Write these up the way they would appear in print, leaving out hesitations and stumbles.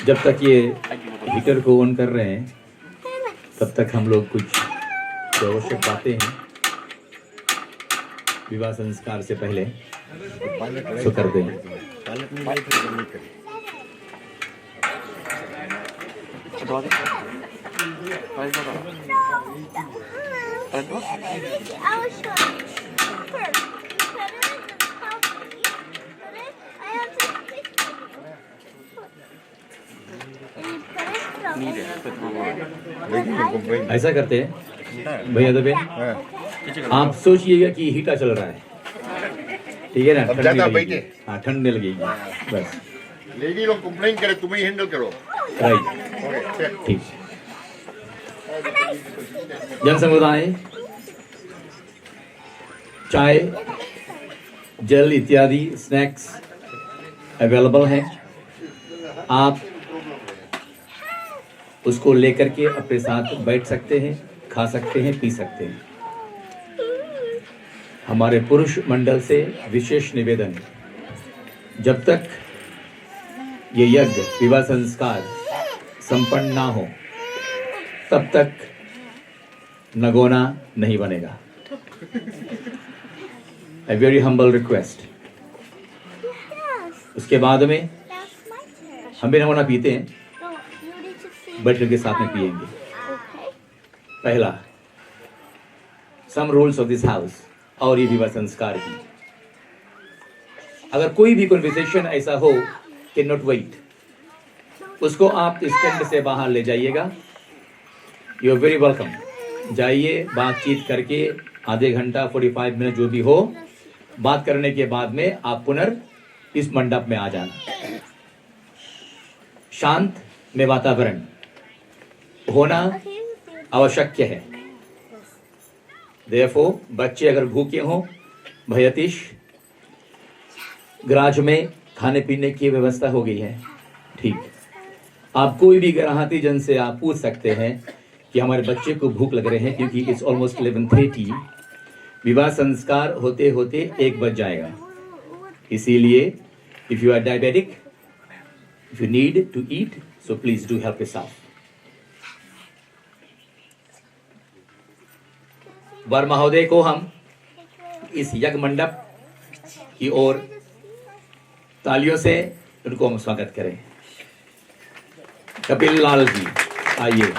जब तक ये हीटर को ऑन कर रहे हैं तब तक हम लोग कुछ जो आवश्यक बातें हैं विवाह संस्कार से पहले तो करते हैं। ऐसा करते हैं भैया दबे, आप सोचिएगा कि हीटर चल रहा है, ठीक है ना? हाँ, ठंड लगेगी बस। लेडी लोग कंप्लेन करे, तुम ही हैंडल करो। राइट, ठीक। जन समुदाय चाय, जल इत्यादि स्नैक्स अवेलेबल है। आप उसको लेकर के अपने साथ बैठ सकते हैं, खा सकते हैं, पी सकते हैं। हमारे पुरुष मंडल से विशेष निवेदन, जब तक ये यज्ञ विवाह संस्कार संपन्न ना हो तब तक नगोना नहीं बनेगा। A very humble request। उसके बाद में हम भी नगोना पीते हैं, बैठकर के साथ में पिएंगे। पहला, some rules of this house और ये विवाह संस्कार की। अगर कोई भी कन्वर्सेशन ऐसा हो कि नॉट वेट, उसको आप इस टेंट से बाहर ले जाइएगा। You are very welcome. जाइए, बातचीत करके आधे घंटा 45 मिनट जो भी हो, बात करने के बाद में आप पुनः इस मंडप में आ जाना। शांत में वातावरण होना आवश्यक है। Therefore, बच्चे अगर भूखे हों, भयतीश गराज में खाने पीने की व्यवस्था हो गई है, ठीक। आप कोई भी ग्राहती जन से आप पूछ सकते हैं कि हमारे बच्चे को भूख लग रहे हैं, क्योंकि इट्स ऑलमोस्ट 11:30। विवाह संस्कार होते होते 1 बज जाएगा। इसीलिए if you are diabetic, if you need to eat, so please do help yourself. वर महोदय को हम इस यज्ञ मंडप की ओर तालियों से उनको हम स्वागत करें। कपिल लाल जी आइए।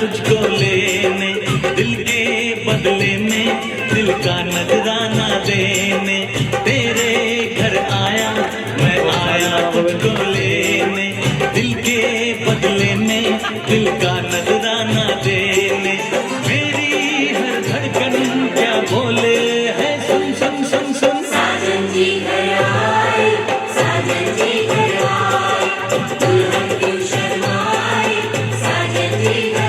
तुझको लेने, दिल के बदले में दिल का नजराना देने। तेरे घर आया, मैं आया तुझको लेने, दिल के बदले में दिल का नजराना देने। मेरी हर धड़कन क्या बोले है, सुन सुन सुन सुन। साजन जी घर आए, साजन जी घर आए, दुल्हन क्यों शर्माए, साजन जी घर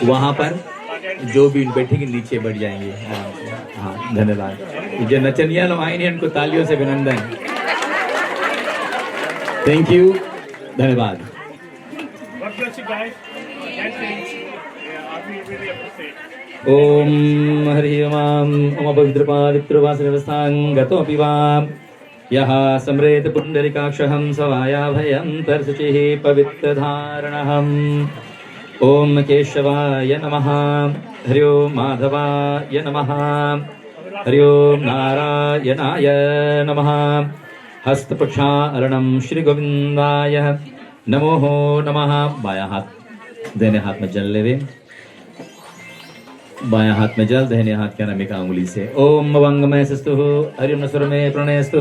वहां पर जो भी बैठेंगे नीचे बढ़ जाएंगे। हाँ धन्यवाद। जो नचनिया लोग आए इनको तालियों से अभिनंदन। थैंक यू, धन्यवाद। ओम हरि ओम ओम पवित्रपावित्रवासनिवस्थां गतोऽपि वा यः सम्रेत पुण्डरीकाक्षहं सवायाभयं तरशुचिः पवित्रधारणहम्। ओम केशवाय नमः। हरि ओम माधवाय नमः। हरि ओम नारायणाय नमः। हस्तप्रक्षालनं श्री गोविंदाय नमो नमः। बायां हाथ दाहिने हाथ में जल लेवे, बायां हाथ में जल दाहिने हाथ के अनामिका अंगुली से। ओम वंग में सस्तु, हरि ओम नसुर में प्रणयस्तु,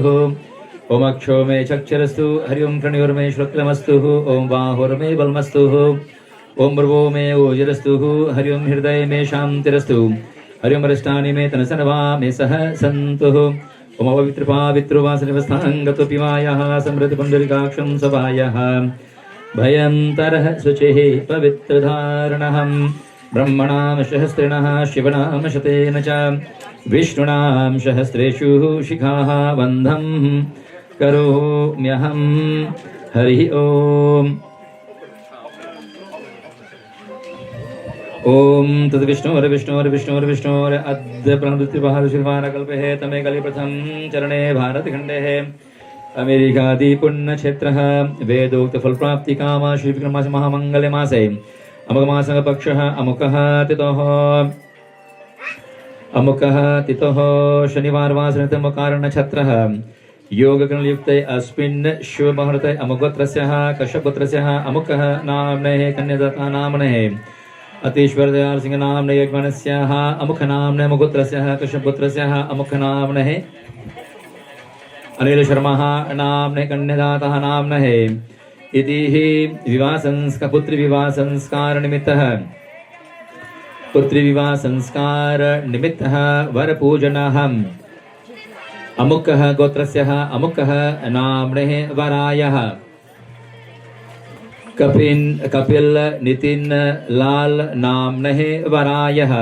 ओम अक्षो में चक्षरस्तु, हरि ओम प्रणयोर में श्रोत्रमस्तु, ओम बाहुर में बलमस्तु, ओम भ्रुवो में ओजरस्तु, हरि ओम हृदय में शांतिरस्तु, हरि ओम अरिष्टानि में तनसनवा में सह सन्तु। ओम पवित्रपावित्रवासनिवस्थां गतोऽपिमायः समृद्ध पुण्डरीकाक्षं सभायः भयन्तरः शुचिः पवित्रधारणहम्। ब्रह्मणां सहस्रिणः शिवनां शतेन च विष्णुनां सहस्रेषु शिखाः बन्धं करोम्यहम्। हरि ओम। ओम तद्विष्णोर्विष्णोर्विष्णोर्विष्णोर् अद्य प्रणुतिर्वाहर्षिर्वारकल्पे तमे कलि प्रथम चरणे भारतखण्डे अमेरिकादि पुण्यक्षेत्रः वेदोक्त फल प्राप्ति काम श्री विक्रमास महामंगल मासे अमुकमासः पक्षः अमुकः तिथोः शनिवार वासरतम कारण नक्षत्रः योग युक्ते अस्मिन् शुभ मुहूर्ते अमुकगोत्रस्यः कश्यपपुत्रस्यः अमुकः नाम्नः कन्यादाता नाम्नः अतीश्वर दयाल सिंह नाम्नः यजमानस्याः अमुक नाम्नः अमुकगोत्रस्यः कश्यपपुत्रस्यः अमुक नाम्नः अनिल शर्मा नाम्नः कन्यादाता नाम्नः इति विवाह संस्कार पुत्री विवाह संस्कार निमित्तः वर पूजनहम् अमुकः गोत्रस्यः अमुकः नाम्नः वरायः कपिल नितिन लाल नाम्नः वरायः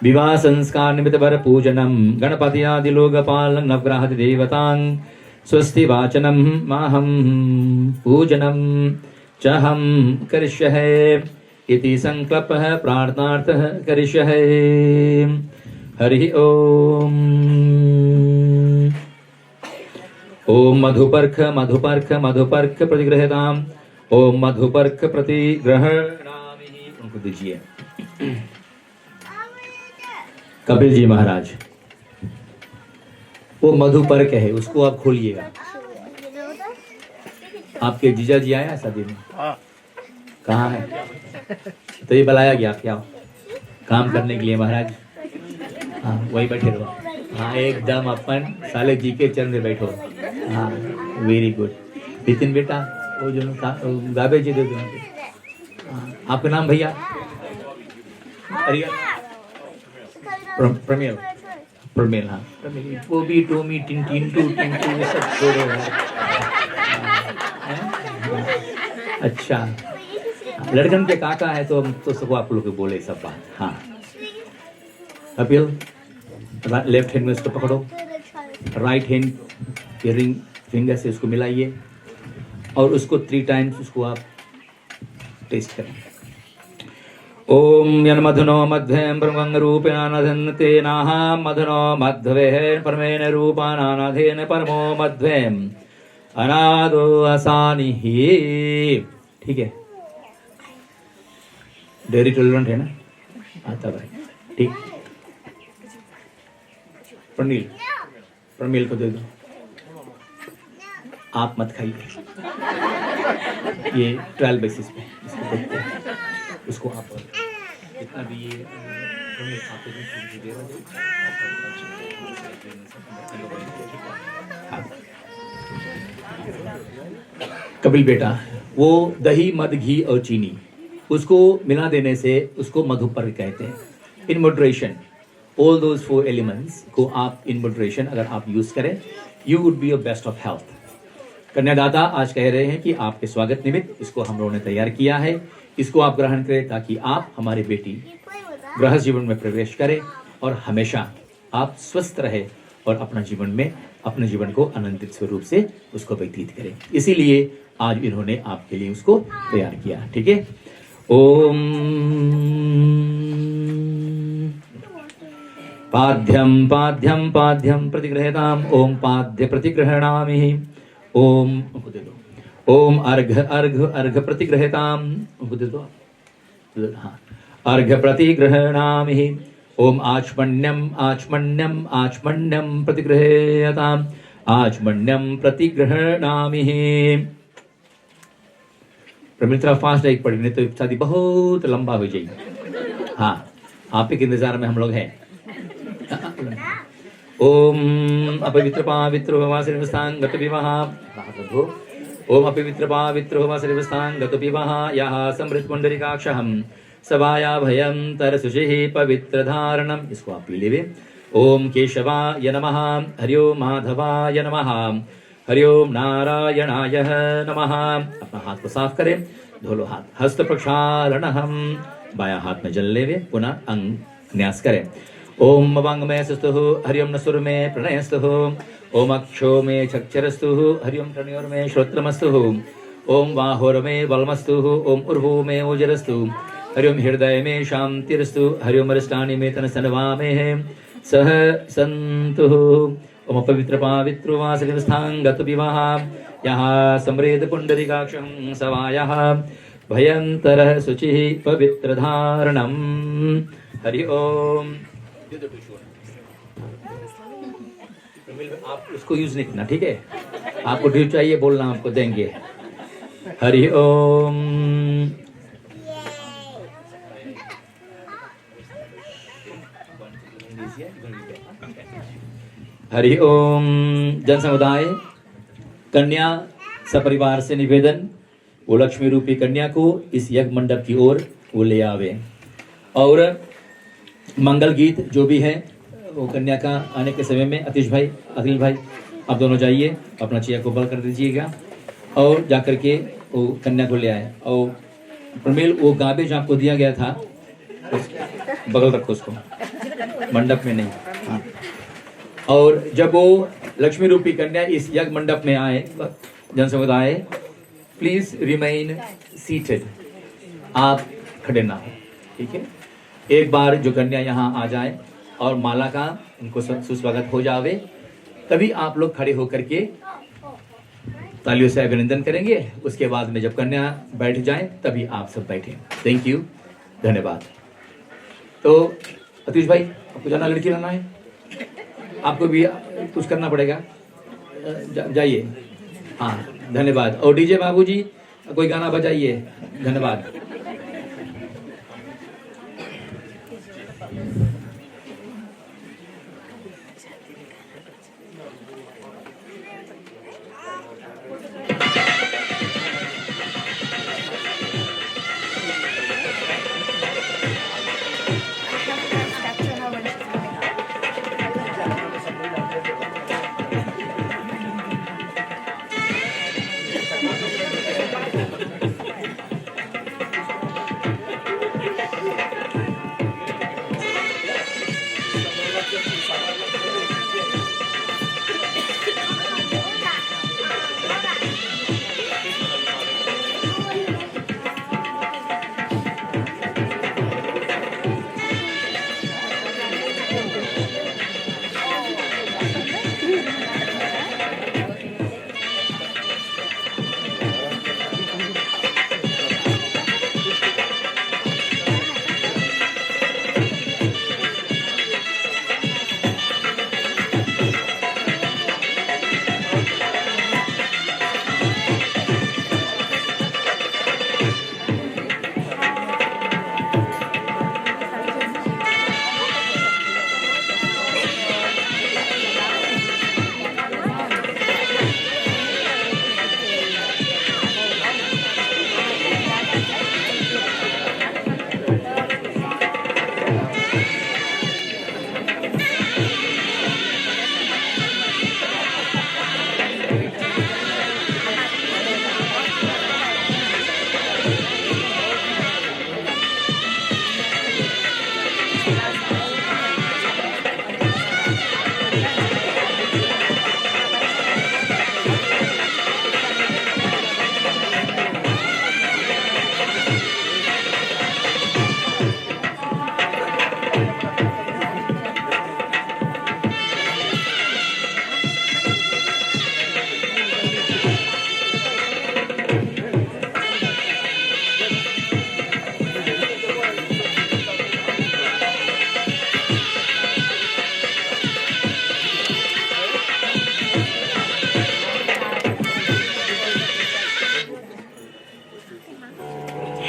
विवाह संस्कार निमित्त वर पूजनम गणपति आदि लोकपाल नवग्रह देवतां स्वस्ति वाचनम माहम पूजनम चहम करिष्यहे इति संकल्पः प्रार्थनार्थः करिष्यहे। हरि ओम। ओम मधुपर्क मधुपर्क मधुपर्क प्रतिगृह्यताम् ओम मधुपर्क प्रतिग्रहणामि। उनको दीजिए। कपिल जी महाराज, वो मधुपर्क है, उसको आप खोलिएगा। आपके जीजा जी आया शादी में? कहाँ है? तो ये बुलाया गया क्या काम करने के लिए महाराज? हाँ वही बैठे रहो। हाँ एकदम अपन साले जी के चरण में बैठो। हाँ वेरी गुड। नितिन बेटा वो जो गाबे जी दे दो। हाँ, आपका नाम भैया? प्रमेल। प्रमेल, हाँ प्रमेल। वो भी टोमी टिन टू ये सब छोड़ो। अच्छा लड़कन के काका है तो हम तो सब आप लोग को बोले सब बात। हाँ कपिल, लेफ्ट हैंड में उसको पकड़ो, राइट हैंड के रिंग फिंगर से उसको मिलाइए और उसको 3 टाइम्स उसको आप टेस्ट करें। ओम यन्मधुनो मध्वें ब्रह्मंग रूपेणानधन्ते नाह मधुनो मध्वे परमेन रूपानानधेन परमो मध्वें अनादो असानि ही। ठीक है, डेयरी टॉलरेंट है ना? आता भाई ठीक। प्रमील को दे दो। आप मत खाइए, ये ट्रायल बेसिस पे इसको देखते हैं। उसको आप जितना भी ये प्रमील आपको दे रहा है। कपिल बेटा, वो दही मध घी और चीनी उसको मिला देने से उसको मधुपर्क कहते हैं। In moderation all those 4 elements को आप इन मॉडरेशन अगर आप यूज करें, you would be your best of health. कन्यादाता आज कह रहे हैं कि आपके स्वागत निमित्त इसको हम लोगों ने तैयार किया है। इसको आप ग्रहण करें ताकि आप हमारी बेटी गृहस्थ जीवन में प्रवेश करें और हमेशा आप स्वस्थ रहे और अपने जीवन को आनंदित स्वरूप से उसको व्यतीत करें। इसीलिए आज इन्होंने आपके लिए उसको तैयार किया। ठीक है। ओम पाद्यम पाद्यम पाद्यम प्रतिगृहताम। ओम पाद्य प्रतिग्रहणामि। ओम उनको दे दो। ओम अर्घ अर्घ अर्घ प्रतिग्रहताम। उनको दे दो। हाँ अर्घ प्रतिग्रहणामि। ओम आचमन्यम आचमन्यम आचमन्यम प्रतिग्रहताम। आचमन्यम प्रतिग्रहणामि। प्रमित्रा फास्ट एक पढ़ी, नहीं तो शादी बहुत लंबा हो जाएगी। हाँ आप के इंतजार में हम लोग हैं। ओम अपवित्र पावित्र होवा श्रीवस्थान गत विवाह। ओम अपवित्र पावित्र होवा श्रीवस्थान गत विवाह। यह समृद्ध पुंडरीकाक्षहम सभाया भयं तरसुषिः पवित्र धारणम। इसको आप पी लेवे। ओम केशवाय नमः। हरि ओम माधवाय नमः। हरि ओम नारायणाय नमः। अपना हाथ को साफ करें, धो लो हाथ। हस्त प्रक्षालनहम। बाया हाथ में जल लेवे, पुनः अंग न्यास करें। ओम वांग में सुस्तु। हरि ओम नसुर में प्रणयस्तु। ओम अक्षो में चक्षरस्तु। हरि ओम तणयोर में श्रोत्रमस्तु। ओम बाहोर में बलमस्तु। ओम उर्भु में ओजरस्तु। हरि ओम हृदय में शांतिरस्तु। हरि ओम अरिष्टानि में तनसनवा में सह संतु। ओम अपवित्र पावित्र वा श्रीवस्थान गत विवाह। यहाँ समृद्ध पुंडरीकाक्षं सवायः भयंतर शुचिः पवित्र धारणम। हरि ओम। आप उसको यूज नहीं करना, ठीक है? आपको ड्यू चाहिए बोलना, आपको देंगे। हरि ओम। हरि ओम। जन समुदाय कन्या सपरिवार से निवेदन, वो लक्ष्मी रूपी कन्या को इस यज्ञ मंडप की ओर वो ले आवे और मंगल गीत जो भी है वो कन्या का आने के समय में अतिश भाई अखिल भाई आप दोनों जाइए, अपना चेयर को बल कर दीजिएगा और जाकर के वो कन्या को ले आए। और प्रमेल वो गाबेज आपको दिया गया था बगल रखो उसको, मंडप में नहीं। हाँ। और जब वो लक्ष्मी रूपी कन्या इस यज्ञ मंडप में आए, जन समुदाय प्लीज रिमेन सीटेड, आप खड़े ना हो, ठीक है? एक बार जो कन्या यहाँ आ जाए और माला का उनको सुस्वागत हो जावे, तभी आप लोग खड़े होकर के तालियों से अभिनंदन करेंगे। उसके बाद में जब कन्या बैठ जाएं तभी आप सब बैठें। थैंक यू, धन्यवाद। तो अतीश भाई, आपको जाना, लड़की लाना है, आपको भी कुछ करना पड़ेगा, जाइए। हाँ, धन्यवाद। और डीजे बाबू जी, कोई गाना बजाइए। धन्यवाद।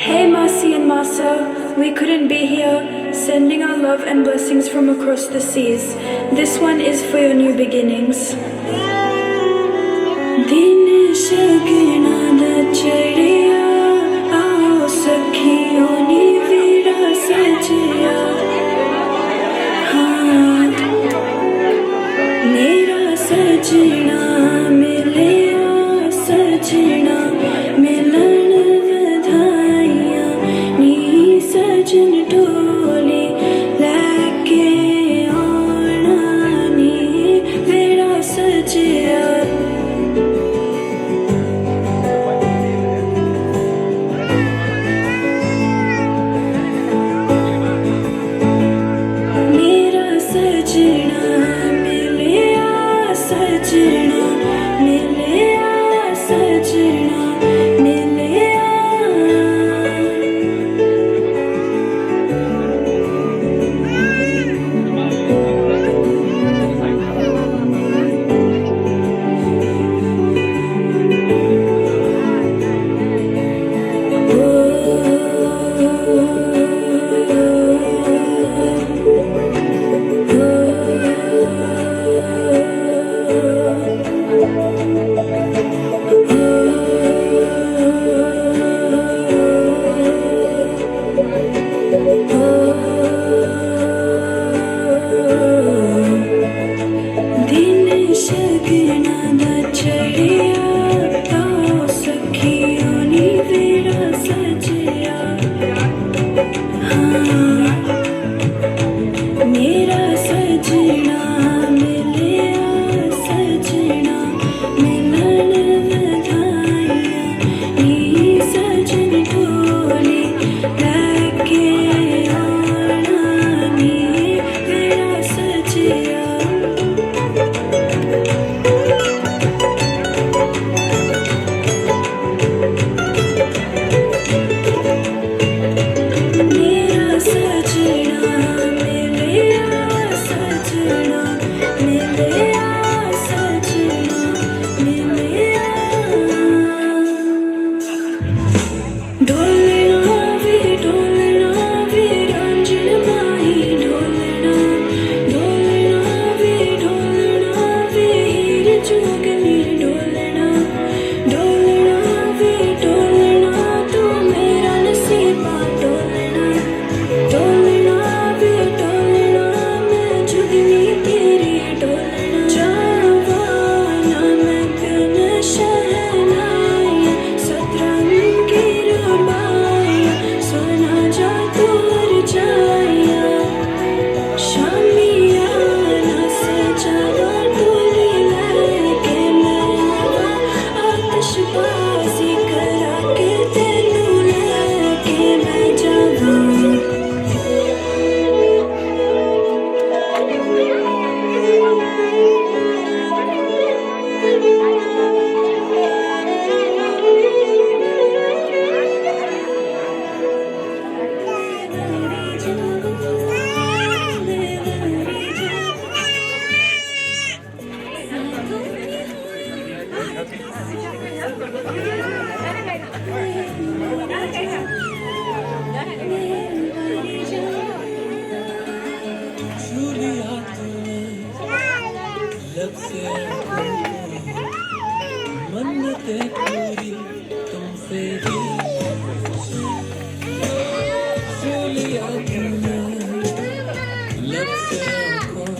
Hey Masi and Masa, we couldn't be here, sending our love and blessings from across the seas. This one is for your new beginnings. Din shagna da chadiya, aao sakhiyo ni veera sajiya. Haan, mera sajna milya sajna milan सजन टोली लैके आना नी मेरा सजिया। मेरा सजना मिलिया सजना मिलिया सजना मिलिया।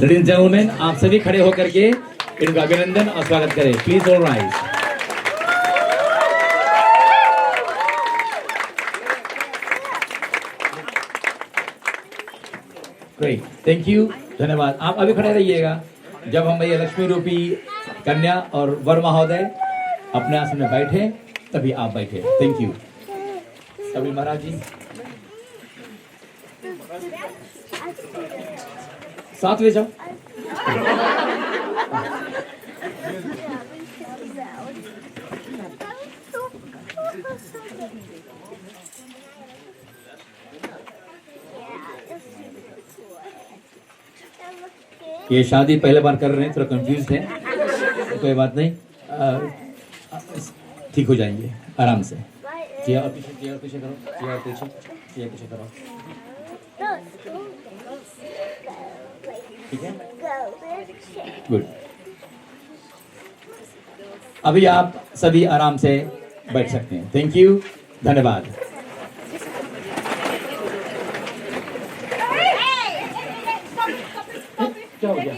लेडीज एंड जेंटलमैन, आप सभी खड़े होकर के इनका अभिनंदन और स्वागत करें। Please all rise. Great, thank you, धन्यवाद। आप अभी खड़े रहिएगा। जब हम ये लक्ष्मी रूपी कन्या और वर महोदय अपने आसन में बैठे तभी आप बैठे। Thank you. सभी महाराज जी साथ ले जाओ। ये शादी पहले बार कर रहे हैं, थोड़ा कंफ्यूज है, कोई बात नहीं, ठीक हो जाएंगे आराम से। चेयर और पीछे, चेयर पीछे करो, चेयर पीछे, चेयर पीछे करो, ठीक है, गुड। अभी आप सभी आराम से बैठ सकते हैं। थैंक यू, धन्यवाद। क्या हो गया?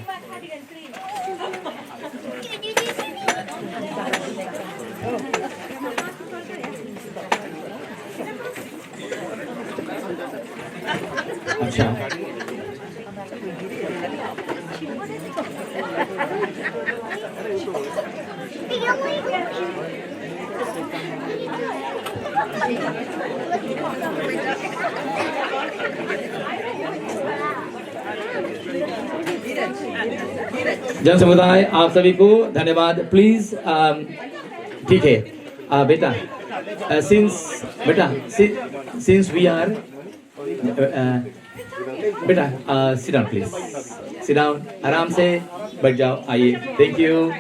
अच्छा, जन समुदाय आप सभी को धन्यवाद। प्लीज ठीक है बेटा, सिंस वी आर बेटा sit down, please sit down, आराम से बैठ जाओ। आइए, थैंक यू।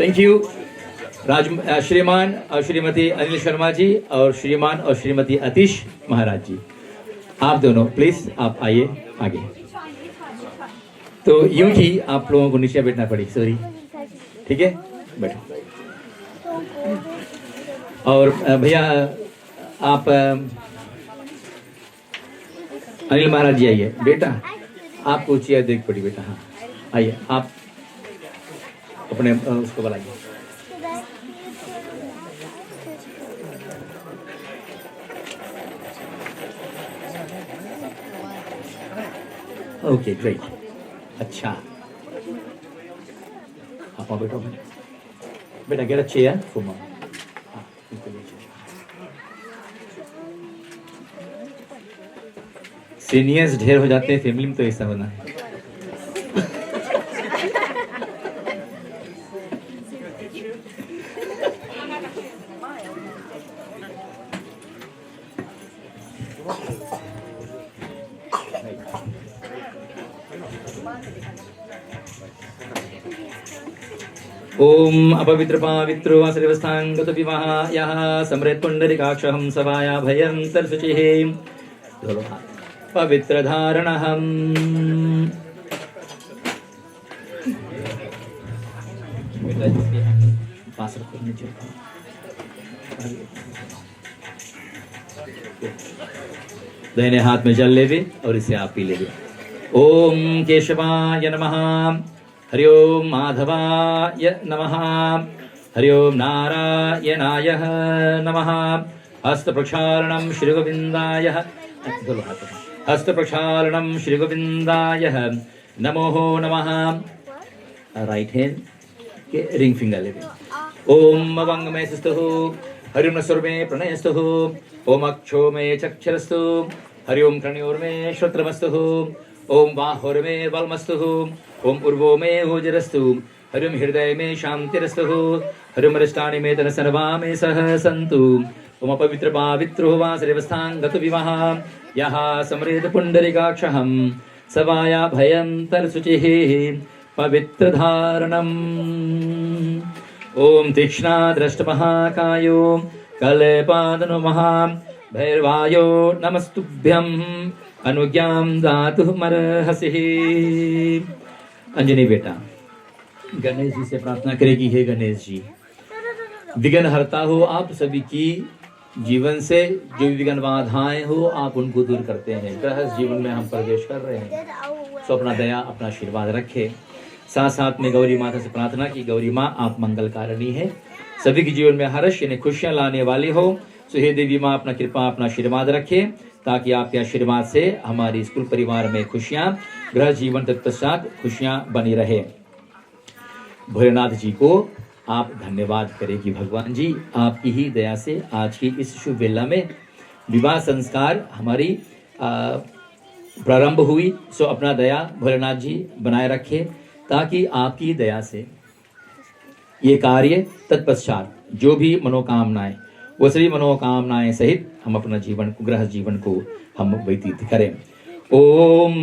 Thank you. श्रीमान और श्रीमती अनिल शर्मा जी और श्रीमान और श्रीमती अतीश महाराज जी, आप दोनों प्लीज आप आइए आगे। तो यूं ही आप लोगों को नीचे बैठना पड़ेगा, सॉरी, ठीक है, बैठो। और भैया आप अनिल महाराज जी आइए। बेटा आपको चेयर देख पड़ी बेटा, हाँ आइए, आप अपने उसको बुलाइए। ओके, ग्रेट, अच्छा, आप आओ बेटा, बेटा get a chair for mom. Seniors ढेर हो जाते हैं फैमिली में, तो ऐसा होना है। ओम अपवित्र पावित्रो वासुदेवस्थांगत विवाह यः समृत पुंडरीकाक्षहं सभाया भयंतर शुचिः पवित्र धारणहं। पास रखो नीचे। दाहिने हाथ में जल लेवे और इसे आप पी लेवे। ओम केशवाय नमः, हरि ओम माधवाय नमः, हरि ओम नारायणाय नमः। हस्त प्रक्षालनम श्री गोविंदाय, हस्त प्रक्षालनम श्री गोविंदाय नमो नमः। राइट हैंड के रिंग फिंगर लेवे। ओम अवंग में सुस्तुः, हरि ओम नसुर में प्रणयस्तुः, ओम अक्षो में चक्षरस्तु, हरि ओम कर्णयोर में श्रोत्रमस्तुः, ओम बाहुर में बलमस्तुः, ओम उर्वो में ओजरस्तु, हरि ओम हृदय में शांतिरस्तुः, हरि ओम अरिष्टानि में धन सर्वा में सह सन्तु। ओम अपवित्र पावित्रो वासुदेवस्थांगत विवाह यः समृत पुंडरीकाक्षहं सभाया भयंतर शुचिः पवित्र धारणम्। ओम तीक्ष्णा दृष्ट महाकायो कलेपादनो महा भैरवायो नमस्तुभ्यं अनुज्ञां दातुमर्हसि। अंजनी बेटा गणेश जी से प्रार्थना करेगी, हे गणेश जी विघ्न हरता हो आप सभी की जीवन से जो भी विघ्न बाधाएं हो आप उनको दूर करते हैं। गृहस्थ जीवन में हम प्रवेश कर रहे हैं, सो अपना दया अपना आशीर्वाद रखे। साथ साथ में गौरी माता से प्रार्थना की, गौरी माँ आप मंगल कारिणी है, सभी के जीवन में हर्ष यानी खुशियां लाने वाली हो। सो हे देवी माँ अपना कृपा अपना आशीर्वाद रखे, ताकि आपके आशीर्वाद से हमारी स्कूल परिवार में खुशियां, गृह जीवन तत्पश्चात खुशियां बनी रहे। भोलेनाथ जी को आप धन्यवाद करेगी। भगवान जी आपकी ही दया से आज की इस शुभ वेला में विवाह संस्कार हमारी प्रारंभ हुई। सो अपना दया भोलेनाथ जी बनाए रखे, ताकि आपकी दया से ये कार्य तत्पश्चात जो भी मनोकामनाएं वो सभी मनोकामनाएं सहित हम अपना जीवन को गृह जीवन को हम व्यतीत करें। ओम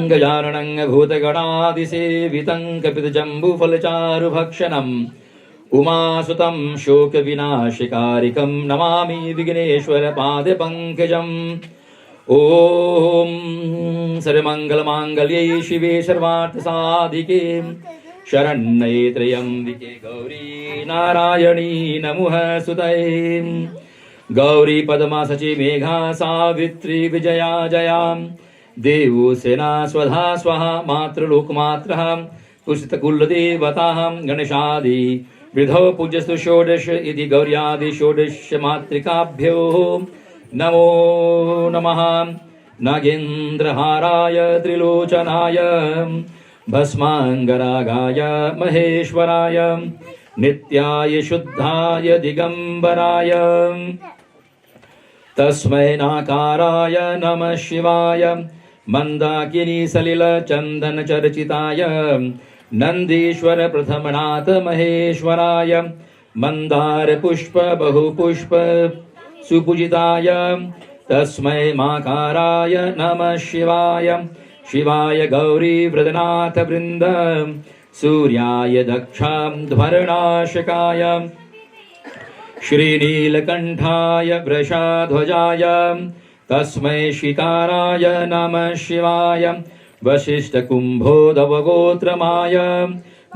गजाननं भूतगणादिसेवितं कपितजम्बूफलचारुभक्षणम् उमासुतं शोकविनाशकारिकं नमामि विघ्नेश्वरपादपङ्कजम्। ओम सर्वमङ्गलमाङ्गल्ये शिवे सर्वार्थसाधिके शरण्ये त्र्यम्बिके गौरी नारायणी नमोस्तुते। गौरी पद्मा सची मेघा सावित्री विजया जया देवो सेना स्वधा स्वाहा मातृलोकमात्रः पुष्टितकुलदेवता गणेशादि विधौ पूज्यस्तु षोडश इति गौर्यादि षोडश मातृकाभ्यो नमो नमः। नागेन्द्रहाराय त्रिलोचनाय भस्मांगरागाय महेश्वराय नित्याय शुद्धाय दिगंबराय तस्मै नाकाराय नमः शिवाय मंदाकिनी सलिल चंदन चर्चिताय नंदीश्वर प्रथमनाथ महेश्वराय मंदार पुष्प बहुपुष्प सुपूजिताय तस्मै माकाराय नमः शिवाय शिवाय गौरी वृदनाथ वृंद सूर्याय दक्षाध्वरनाशकाय श्रीनीलकंठाय वृषाध्वजाय तस्मै शिकाराय नमः शिवाय वसिष्ठकुम्भोदवगोत्रमाय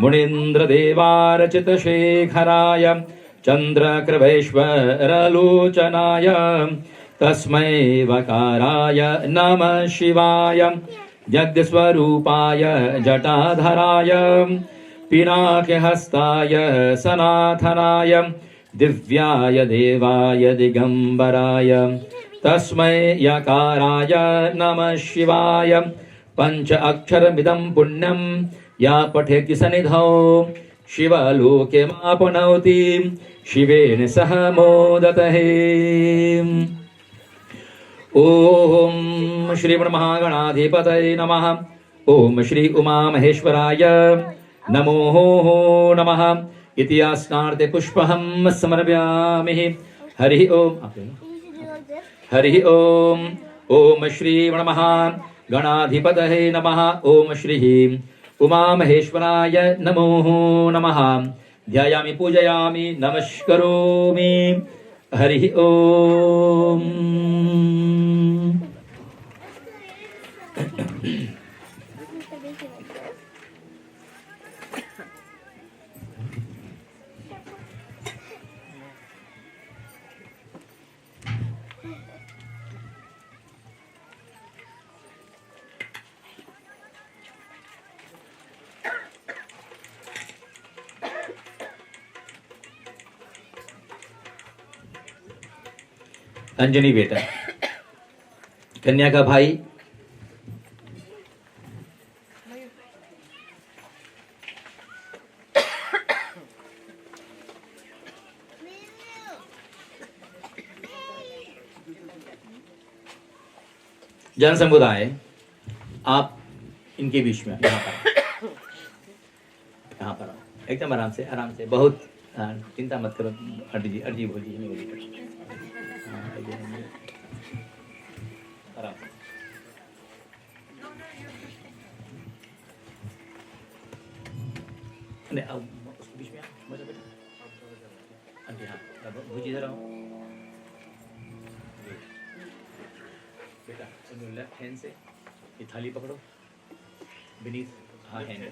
मुनीन्द्रदेवार्चितशेखराय चन्द्रकृभेश्वरलोचनाय तस्मै वकाराय नमः शिवाय यज्ञस्वरूपाय जटाधराय पिनाकहस्ताय सनातनाय दिव्याय देवाय दिगंबराय तस्मै यकाराय नमः शिवाय पंच अक्षरमिदं पुण्यं या पठेति सनिधौ शिवलोके मापनोति शिवेन सह मोदते। ओम श्री महागणाधिपतये नमः। ओम श्री उमा महेश्वराय नमो नमः। इतिहासनार्थे पुष्पहं समर्पयामि। हरि ओम हरि ओम। ओम श्री महागणाधिपतये नमः। ओम श्री उमा महेश्वराय नमो नमः। ध्यायामि पूजयामि नमस्करोमि। हरि ओम। अंजनी बेटा, कन्या का भाई जन समुदाय, आप इनके बीच में यहाँ पर आओ, एकदम आराम से बहुत चिंता मत करो। अर्जी बोलिए, नहीं बोलिए, आराम से। नहीं अब उसके बीच में मजा बेटा। अर्जी हाँ, भूजी इधर आओ बेटा। लेफ्ट हैंड से ये थाली पकड़ो, beneath हाँ हैंड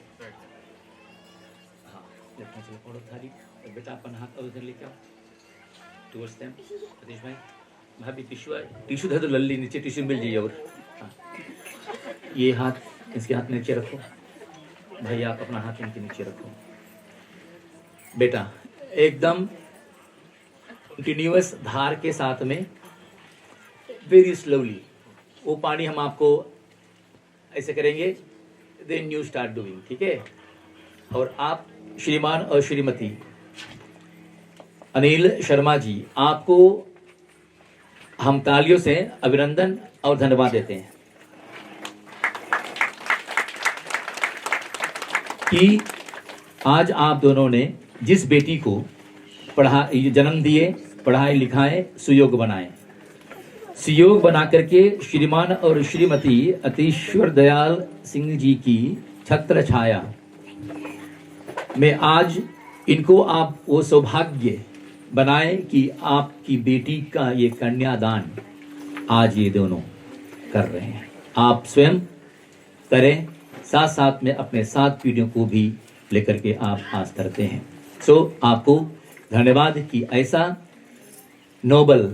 बेटा अपना हाथ उधर लेके आओ टूवर्ड्स देम। सतीश भाई भाभी टिश्यू दे दो, लल्ली नीचे टिश्यू मिल जाइए। और हाँ, ये हाथ इसके हाथ नीचे रखो भाई, आप अपना हाथ इनके नीचे रखो। बेटा एकदम कंटिन्यूअस धार के साथ में वेरी स्लोली वो पानी हम आपको ऐसे करेंगे, देन यू स्टार्ट डूइंग, ठीक है। और आप श्रीमान और श्रीमती अनिल शर्मा जी, आपको हम तालियों से अभिनंदन और धन्यवाद देते हैं कि आज आप दोनों ने जिस बेटी को जन्म दिए, पढ़ाए लिखाए, सुयोग बनाए, सुयोग बना करके श्रीमान और श्रीमती अतीश्वर दयाल सिंह जी की छत्र छाया में आज इनको आप वो सौभाग्य बनाए कि आपकी बेटी का ये कन्यादान आज ये दोनों कर रहे हैं। आप स्वयं करें, साथ साथ में अपने 7 पीढ़ियों को भी लेकर के आप आज करते हैं। सो आपको धन्यवाद कि ऐसा नोबल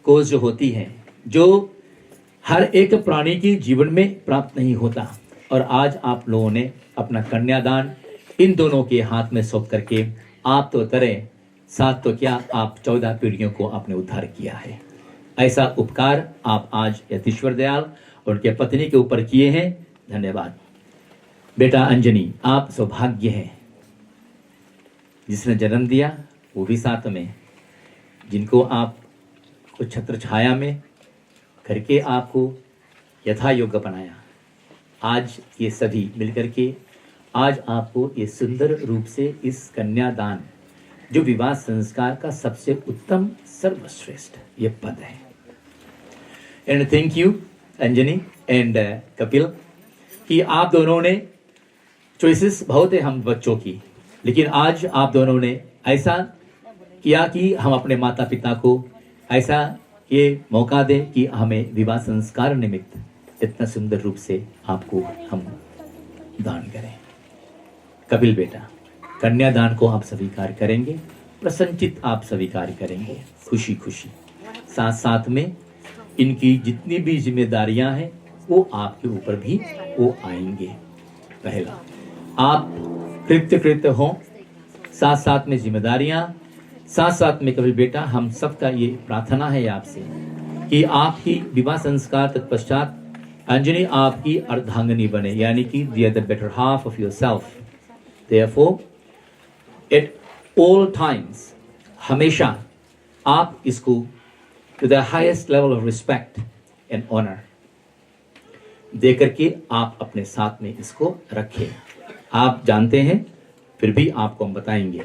कोज जो होती है, जो हर एक प्राणी के जीवन में प्राप्त नहीं होता, और आज आप लोगों ने अपना कन्यादान इन दोनों के हाथ में सौंप करके आप तो करें, साथ तो क्या आप 14 पीढ़ियों को आपने उद्धार किया है। ऐसा उपकार आप आज यतीश्वर दयाल और उनके पत्नी के ऊपर किए हैं। धन्यवाद। बेटा अंजनी, आप सौभाग्य हैं, जिसने जन्म दिया वो भी साथ में, जिनको आप उस छत्र छाया में करके आपको यथा योग्य बनाया। आज ये सभी मिलकर के आज आपको ये सुंदर रूप से इस कन्यादान, जो विवाह संस्कार का सबसे उत्तम सर्वश्रेष्ठ ये पद है। And thank you Anjani and Kapil कि आप दोनों ने, चॉइसेस बहुत है हम बच्चों की, लेकिन आज आप दोनों ने ऐसा किया कि हम अपने माता पिता को ऐसा ये मौका दें कि हमें विवाह संस्कार निमित्त इतना सुंदर रूप से आपको हम दान करें। कपिल बेटा, कन्यादान को आप स्वीकार करेंगे, प्रसन्नचित आप स्वीकार करेंगे, खुशी खुशी। साथ साथ में इनकी जितनी भी जिम्मेदारियां हैं वो आपके ऊपर भी वो आएंगे। पहला आप कृत्य हों, साथ साथ में जिम्मेदारियां, साथ साथ में कपिल बेटा हम सबका ये प्रार्थना है आपसे कि आपकी विवाह संस्कार तत्पश्चात अंजनी आपकी अर्धांगिनी बने, यानी कि the other better half of yourself. Therefore, at all times, हमेशा आप इसको to the highest level of respect and honor दे करके आप अपने साथ में इसको रखें। आप जानते हैं, फिर भी आपको हम बताएंगे।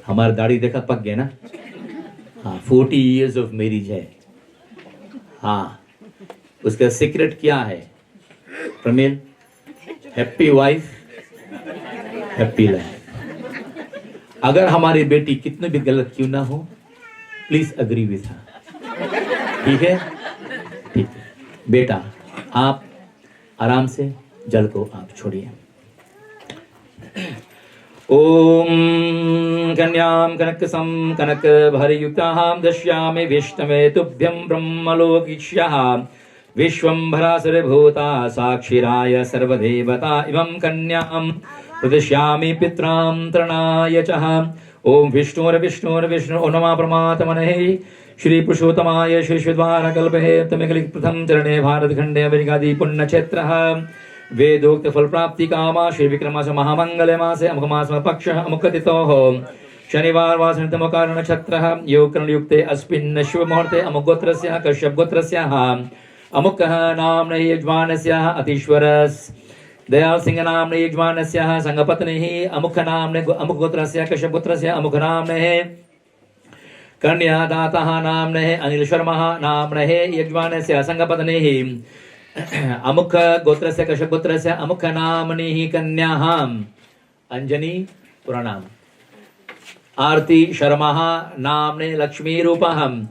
हमारा दाढ़ी देखा पक गया ना, हाँ 40 years of marriage है। हाँ, उसका सीक्रेट क्या है Pramil? Happy wife happy life. अगर हमारी बेटी कितने भी गलत क्यों ना हो, प्लीज अग्री विथ हर, ठीक है? ठीक है बेटा, आप आराम से जल को आप छोड़िए। ओम कन्याम कनकसम कनक भरयुक्ताहां दश्यामि विष्णवे तुभ्यं ब्रह्मलोकीक्ष्यः विश्वंभरासुर भूता साक्षिराय सर्वदेवता इवं कन्यां प्रदिश्यामि पित्रां तृणाय चः। ओम विष्णुर्विष्णु नमः परमात्मने श्री पुरुषोत्तमाय श्री श्रीद्वारकल्पहे तमिकलिक प्रथम चरणे भारतखंडे अमेरिकादि पुण्यक्षेत्रः वेदोक्त फल प्राप्ति कामा श्री विक्रमास महामंगल मासे अमुक मास पक्ष अमुक तिथोः शनिवार वासनितमो कारण नक्षत्रः योगकरण युक्ते अस्मिन् शुभ मुहूर्ते अमुक गोत्रस्य कश्यप गोत्रस्य अमुकः नाम्नः यजमानस्य अतीश्वरस् दयाल सिंह नाम्नः यजमानस्य संगपत्निः अमुक नाम्नः अमुक गोत्रस्य कश्यप गोत्रस्य अमुक नाम्नः कन्यादातः नाम्नः अनिल शर्मा नाम्नः यजमानस्य संगपत्निः अमुक गोत्रस्य कश्यप गोत्रस्य अमुक नाम्नि कन्याः अंजनी पुराणाम आरती शर्मा नाम्ने लक्ष्मी रूपहम्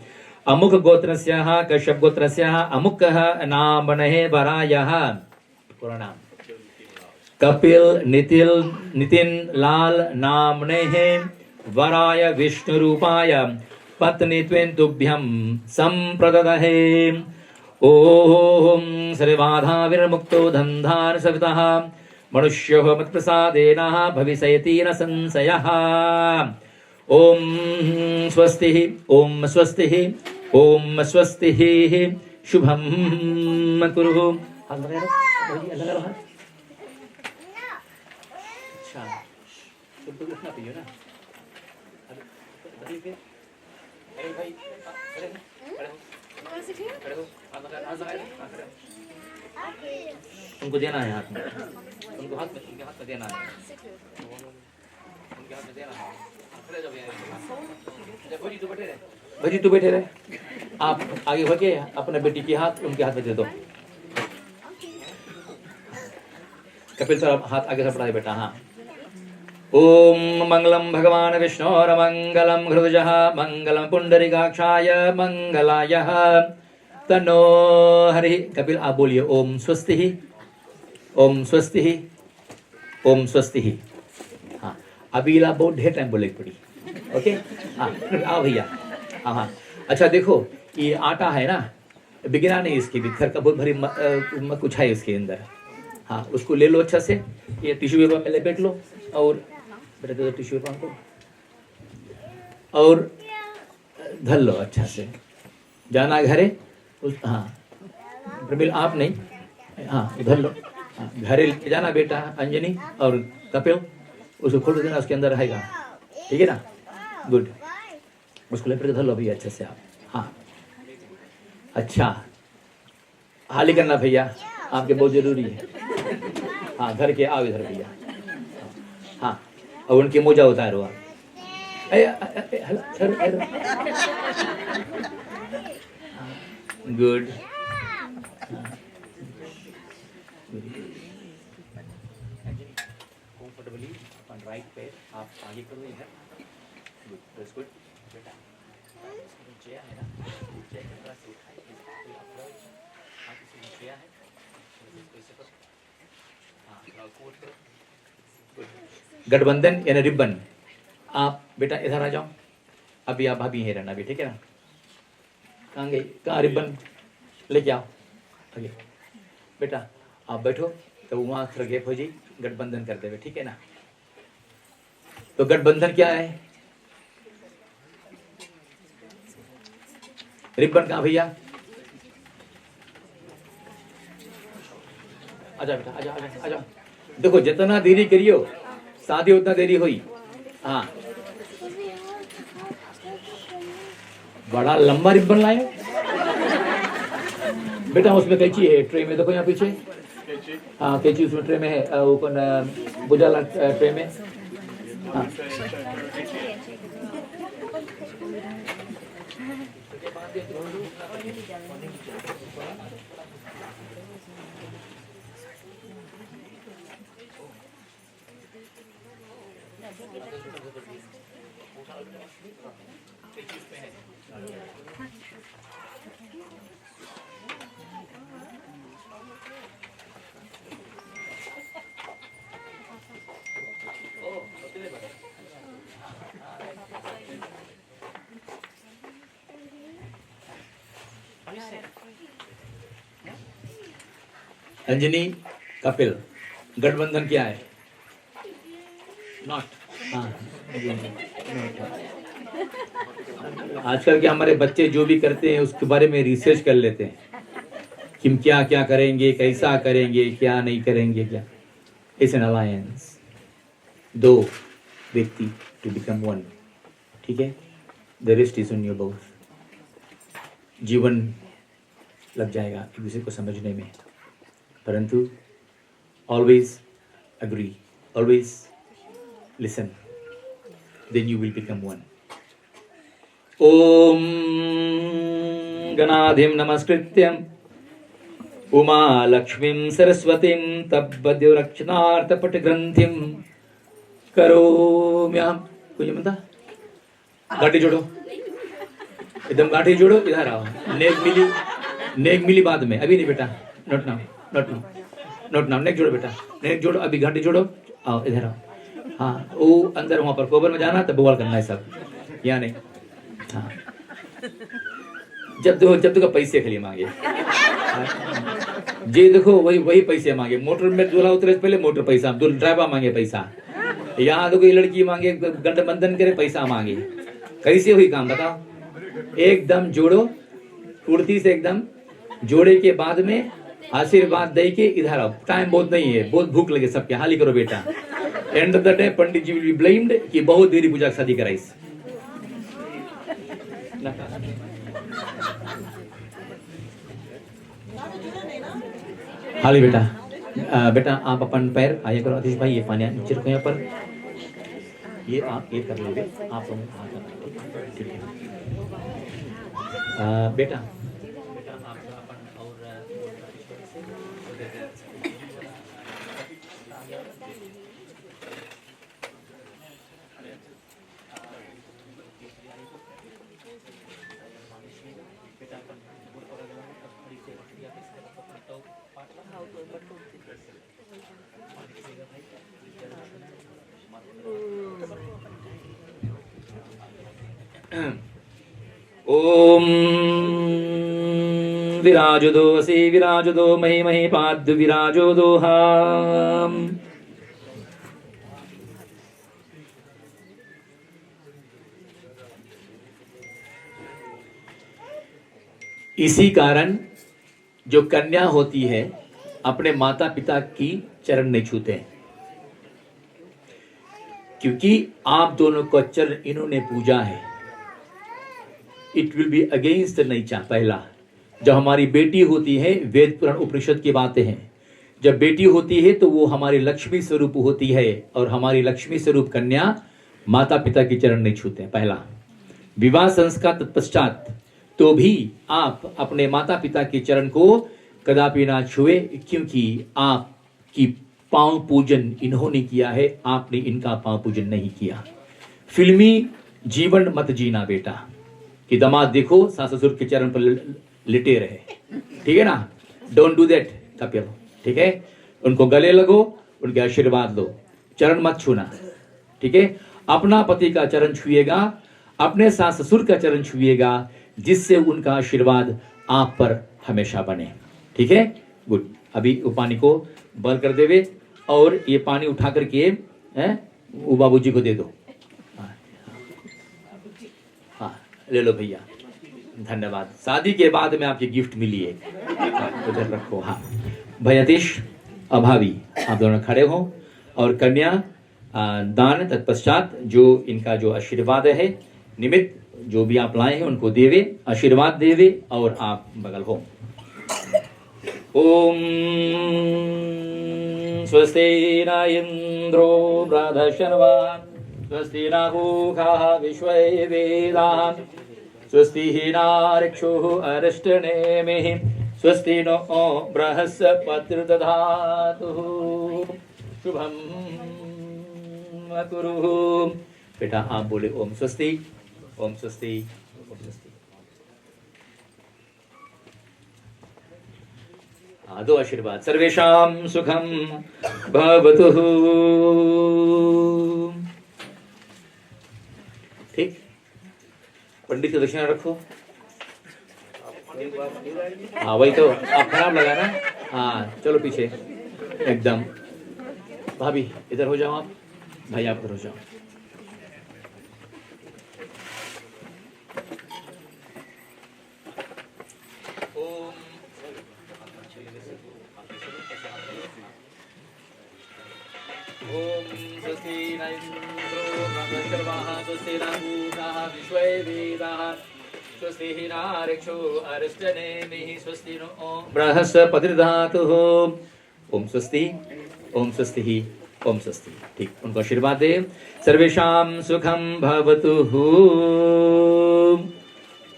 अमुक गोत्रस्य कश्यप गोत्रस्य अमुक नाम्नः वरायः पुराणाम कपिल नितिन लाल नामने वराय विष्णु रूपाय पत्नी तुभ्यं संप्रददहे। ओम सर्वाधा विर्मुक्तो धन्धान सवितः मनुष्यो मत्प्रसादेन भविष्यति न संशयः। ओम स्वस्ति ओम स्वस्ति ओम स्वस्ति शुभम कुरु। अच्छा तुम उठना पियो ना। अरे भाई खड़े हो। तुमको देना है हाथ में, उनको हाथ में, उनके हाथ में देना है, उनके हाथ में देना है। खड़े जाओ यार। भोजी तू बैठे रहे, भोजी तू बैठे रहे। आप आगे हो के अपने बेटी के हाथ उनके हाथ में दे दो। कपिल सर हाथ आगे से बढ़ाए बेटा। हाँ। ओम मंगलम भगवान विष्णोर मंगलम हृदयः मंगलम पुंडरीकाक्षाय मंगलाय तन्नो हरि। कपिल आप बोलिए ओम स्वस्ति ओम स्वस्ति ओम स्वस्ति। हाँ अभी आप बहुत ढेर टाइम बोले पड़ी। ओके हाँ आओ भैया। हाँ हाँ अच्छा देखो ये आटा है ना, बिगना नहीं इसकी भी, घर का बहुत भरी कुछ है इसके अंदर। हाँ उसको ले लो अच्छा से, ये टिश्यू पेपर में लपेट लो और बेटा तो टिश्यू पेपर को और धर लो अच्छा से। जाना घरे उस हाँ प्रमिल आप नहीं, हाँ उधर लो। हाँ घरे जाना बेटा अंजनी और कपिल, उसको खोल देना, उसके अंदर रहेगा। ठीक है ना, गुड। उसको लेकर धर लो भैया अच्छे से आप। हाँ अच्छा हाली करना भैया, आपके बहुत जरूरी है। हाँ घर के आओ इधर भैया। हाँ और उनकी मोजा उतारो आप। गुड कंफर्टेबली अपन राइट पे आप आगे करो इधर। गुड दैट्स गुड बेटा। चेयर है ना, चेयर के पास उठाइए कोई अप्रोच। हाँ किसी चेयर है ऐसे करो। हाँ थोड़ा कोट करो। गुड। गठबंधन यानी रिबन। आप बेटा इधर आ जाओ, अभी आप भाभी यहीं रहना अभी, ठीक है ना। कहाँ गई, कहाँ रिबन लेके आओ आगे। बेटा आप बैठो तो वहाँ थोड़ा गैप हो जाए, गठबंधन कर देवे, ठीक है ना। तो गठबंधन क्या है, रिबन कहाँ भैया, आजा बेटा आजा आजा आजा। देखो जितना देरी करियो शादी उतना देरी हुई। हाँ बड़ा लंबा रिबन लाए बेटा, उसमें कैंची है ट्रे में, देखो यहाँ पीछे। हाँ कैंची उसमें ट्रे में है, ऊपर बुझाला ट्रे में। हाँ अंजनी कपिल गठबंधन क्या है, नॉट। हाँ आजकल के हमारे बच्चे जो भी करते हैं उसके बारे में रिसर्च कर लेते हैं कि हम क्या क्या करेंगे, कैसा करेंगे, क्या नहीं करेंगे, क्या। इट्स एन अलायंस, दो व्यक्ति टू बिकम वन, ठीक है। The rest is on your both. जीवन लग जाएगा एक दूसरे को समझने में, परंतु always agree, always listen, then you will become one. ओम गणाधिं नमस्कृत्यं उमा लक्ष्मीं सरस्वतीं तब्बद्योरक्षणार्थपटग्रन्थिं करोम्यहं। कुछ म्हणता, गाठी जोड़ो, एकदम गाठी जोड़ो, इधर आओ। नेक मिली बाद में, अभी नहीं बेटा, not now, not now, note नाम नेक जोड़ो बेटा, नेक जोड़ो, अभी घंटी जोड़ो, आओ इधर आओ। हाँ वो अंदर वहां पर कोबर में जाना तब बोल करना है सब, यहाँ नहीं। हाँ जब देखो पैसे खाली मांगे, जे देखो वही पैसे मांगे। मोटर में दूल्हा उतरे पहले मोटर पैसा, ड्राइवर मांगे पैसा। यहाँ देखो ये लड़की मांगे, गठबंधन करे पैसा मांगे। कैसे हुई काम बताओ? एकदम जोड़ो, कुर्ती से एकदम जोड़े के बाद में आशीर्वाद दे के इधर आओ। टाइम बहुत नहीं है, बहुत भूख लगे सबके, हाली करो बेटा। End of the day Pandit ji will be blamed कि बहुत देरी पूजा शादी कराइस। हाली बेटा, बेटा आप अपन पैर आया करो। आतिश भाई ये पानी नीचे रखो यहाँ पर, ये आप ये कर लोगे आप लोग, ठीक है बेटा। ओम विराजो दोसी विराजो दो मही मही पाद विराजो दोहाम। इसी कारण जो कन्या होती है अपने माता पिता की चरण नहीं छूते, क्योंकि आप दोनों को चरण इन्होंने पूजा है। It will be against nature. पहला, जब हमारी बेटी होती है, वेद पुराण उपनिषद की बातें हैं, जब बेटी होती है तो वो हमारी लक्ष्मी स्वरूप होती है, और हमारी लक्ष्मी स्वरूप कन्या माता पिता की चरण नहीं छूते। पहला, विवाह संस्कार तत्पश्चात तो भी आप अपने माता पिता के चरण को कदापि ना छुए, क्योंकि आपकी पांव पूजन इन्होंने किया है, आपने इनका पांव पूजन नहीं किया। फिल्मी जीवन मत जीना बेटा, कि दामाद देखो सास ससुर के चरण पर लिटे रहे, ठीक है ना। डोंट डू दैट कपिल, ठीक है। उनको गले लगो, उनके आशीर्वाद लो, चरण मत छूना, ठीक है। अपना पति का चरण छुएगा, अपने सास ससुर का चरण छुएगा, जिससे उनका आशीर्वाद आप पर हमेशा बने, ठीक है। गुड। अभी वो पानी को बंद कर देवे, और ये पानी उठा करके वो बाबूजी को दे दो। हाँ ले लो भैया, धन्यवाद। शादी के बाद में आपकी गिफ्ट मिली है, उधर रखो। हाँ भाई अतीश अभावी, आप दोनों खड़े हो, और कन्या दान तत्पश्चात जो इनका जो आशीर्वाद है निमित्त जो भी आप लाए हैं उनको देवे, आशीर्वाद देवे, और आप बगल हो। ओम स्वस्ति न इंद्रो बृहस्पतिर्वान्, स्वस्ति न पूषा विश्ववेदाः, स्वस्ति नक्षत्रः अरिष्टनेमिः, स्वस्ति नो बृहस्पतिर्दधातु, शुभम कुरु। बेटा आप बोले ओम स्वस्ति, ओम स्वस्ति, ओम स्वस्ति। दो आशीर्वाद। सर्वेषां सुखम भवतु। ठीक, पंडित की दक्षिणा रखो। हाँ वही तो, आप खराब लगा ना। हाँ चलो पीछे एकदम। भाभी इधर हो जाओ आप, भाई आप इधर हो जाओ। ओम स्वस्ति न इंद्रो बृहस्पतिर्वाः, स्वस्ति न पूषा विश्ववेदाः, स्वस्ति नक्षत्रः अरिष्टनेमिः, स्वस्ति नो बृहस्पतिर्दधातुः। ओम स्वस्ति, ओम स्वस्ति, ओम स्वस्ति। ठीक, उनको आशीर्वाद दे। सर्वेषां सुखम भवतु।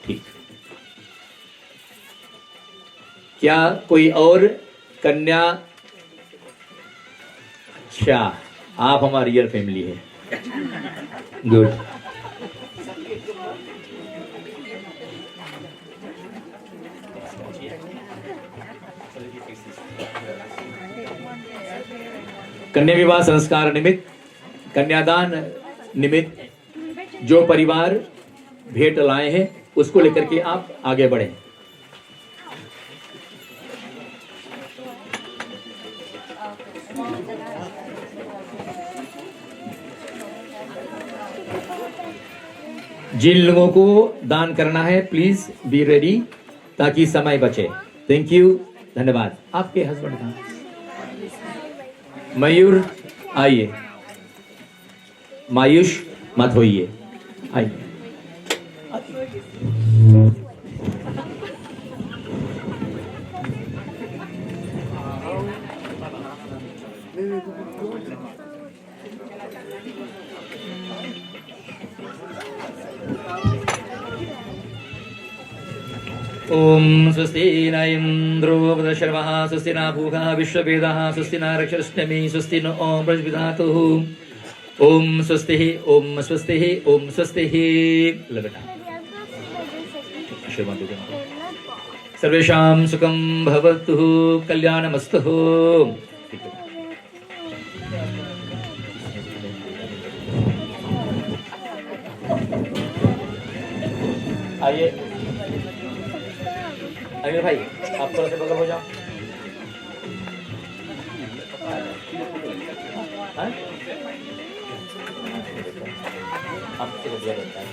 ठीक, क्या कोई और कन्या? अच्छा, आप हमारी रियल फैमिली है। गुड। कन्या विवाह संस्कार निमित्त, कन्यादान निमित्त जो परिवार भेंट लाए हैं उसको लेकर के आप आगे बढ़े। जिन लोगों को दान करना है प्लीज बी रेडी ताकि समय बचे। थैंक यू, धन्यवाद। आपके हस्बैंड का मयूर आइए, मायूष मत होइए, आइए। ओम स्वस्ति न इंद्रो वृषभः स्वस्ति न भूखः विश्ववेदः स्वस्ति न रक्षरश्टमी स्वस्ति न ओम बृहस्पतिः ओम स्वस्ति ओम स्वस्ति ओम स्वस्ति। बेटा आशीर्वाद दो। सर्वेषां सुखं भवतु कल्याणमस्तु। आइए अनिल भाई, आप थोड़ा सा बगल हो जाओ। आपसे बढ़िया रहता है।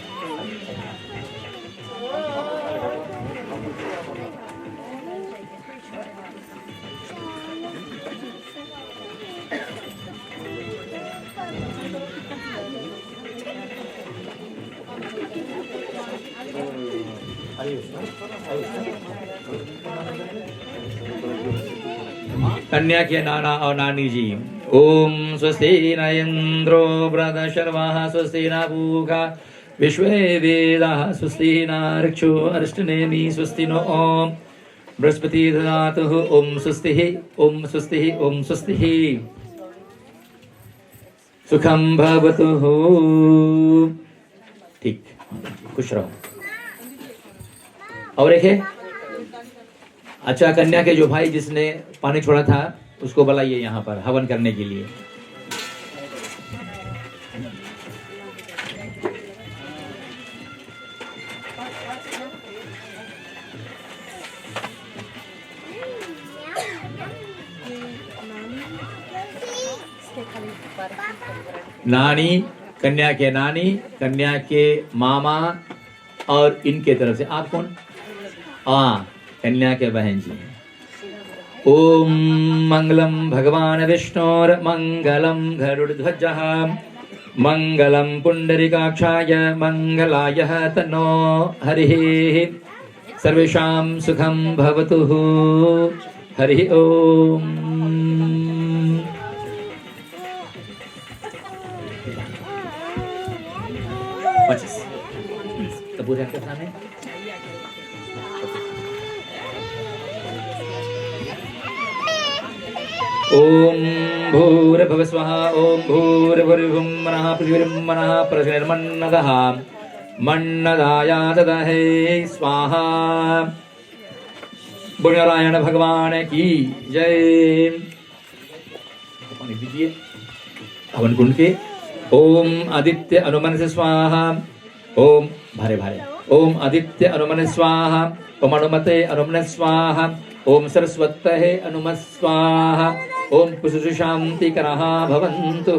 कन्या के नाना और नानी जी। ओम स्वस्ति न इंद्रो वृषभः स्वस्ति न भूखः विश्ववेदः स्वस्ति न ऋक्षो अरिष्टनेमि स्वस्ति नो ओम बृहस्पति ददातु। ओम स्वस्ति ओम स्वस्ति ओम स्वस्ति। सुखम भवतु। ठीक, खुश रहो। और एक है, अच्छा कन्या के जो भाई जिसने पानी छोड़ा था उसको बुलाइए यहाँ पर हवन करने के लिए। नानी, कन्या के नानी, कन्या के मामा और इनके तरफ से आप कौन? कन्या के बहन जी। ओम मंगलम भगवान विष्णोर मंगलम गरुड़ध्वजः मंगलम पुंडरीकाक्षाय मंगलाय तन्नो हरिः। सर्वेषां सुखं भवतु। हरि ओम। कपूर के सामने ओम भूर्भुवः स्वः ओम भूर्भुवः मनः पृथिवीर्मनः प्रजनिर्मन्नदः मन्नदाया ददहे स्वाहा। बुद्धनारायण भगवान की जय। पानी दीजिए हवन कुंड के। ओम आदित्य अनुमनसे स्वाहा। ओम भारे भारे। ओम आदित्य अनुमने स्वाहा। ओम अनुमते अनुमने स्वाहा। ओम सरस्वतये अनुमत स्वाहा। ओम कुशु शांति करः भवन्तु।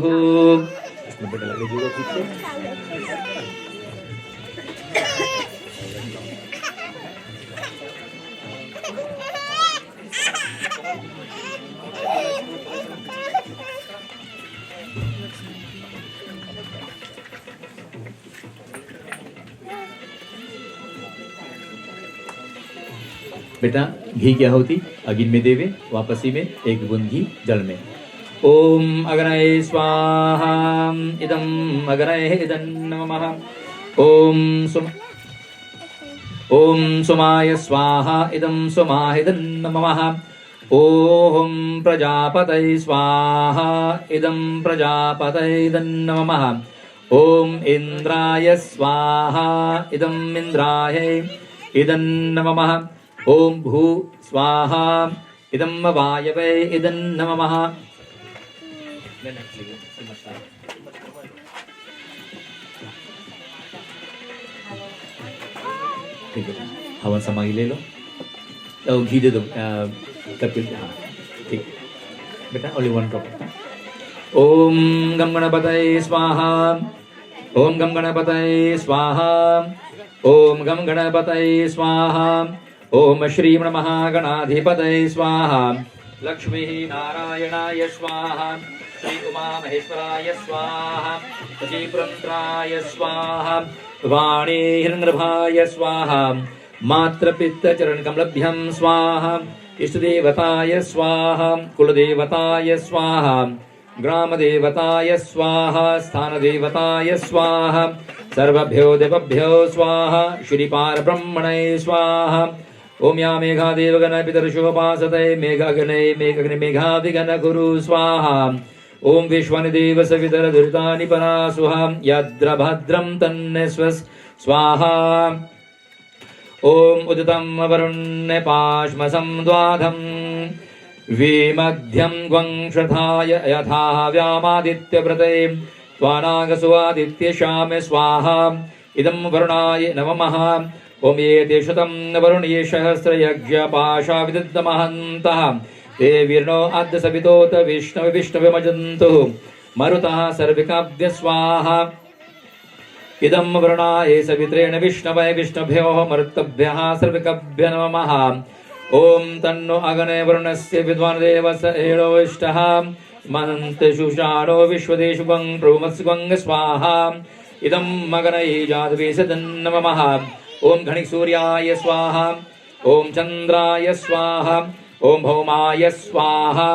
बेटा घी क्या होती अग्नि में देवे, वापसी में एक बूंद घी जल में। ओम अग्नये स्वाहा इदम अग्नये इदं नमः। ओम सोमाय स्वाहा इदं सोमाय इदं नमः। ओम प्रजापतये स्वाहा इदं प्रजापतये इदं नमः। ओम इंद्राय स्वाहा इदं इंद्राय इदं नमः। ओम भू स्वाहा इदं वायवे इदं नमः। ठीक है, हवन समाधि ले लो, घी दे दो कपिल। हाँ ठीक बेटा, ओनली वन ड्रॉप। ओम गम गणपतये स्वाहा, ओम गम गणपतये स्वाहा, ओम गम गणपतये स्वाहा, ओम श्री महागणाधिपतये स्वाहा, लक्ष्मी नारायणाय स्वाहा, श्री उमा महेश्वराय स्वाहा, श्रीपुरंत्राय स्वाहा, वाणी हिरण्यगर्भाय स्वाहा, मातृपितचरणकमलभ्यं स्वाहा, इष्टदेवताय स्वाहा, कुलदेवताय स्वाहा, ग्रामदेवताय स्वाहा, स्थानदेवताय स्वाहा, सर्वभ्यो देवभ्यो स्वाहा, श्रीपारब्रह्मणे स्वाहा। ओम या मेघादेवगण पितर्षोपासते मेघगणे मेघग्नि मेघादिगण गुरु स्वाहा। ओम विश्वनिदेव सवितर दुरितानि परासुहा, यद्र भद्रं तन्नस्वस् स्वाहा। ओम उदितं वरुण्य पाश्मसं द्वाधं, विमध्यं ग्वंश्रथाय यथा व्यामादित्यव्रते, त्वानागसुवादित्य शाम स्वाहा। इदं वरुणाय नमः। ओम ये तेषतं वरुणये सहस्रयज्ञपाशा विदुद्दमहन्तः, ते वीर्णो अद्य सवितोत विष्णवे विष्णुविमजन्तु, मरुतः सर्विकाभ्य स्वाहा। इदं वरुणाय सवित्रेण विष्णवे विष्णुभ्यो मरुत्तभ्यः सर्विकाभ्य नमः। ओम तन्नो अग्ने वरुणस्य विद्वान् देवस्य एषोष्टः, मन्त्रशुषाणो विश्वदेशुगं प्रोमत्सुगं स्वाहा। इदं मगनये जातवेशदं नमः। ओम घणिक सूर्याय स्वाहा, ओम चंद्राय स्वाहा, ओम भौमाय स्वाहा,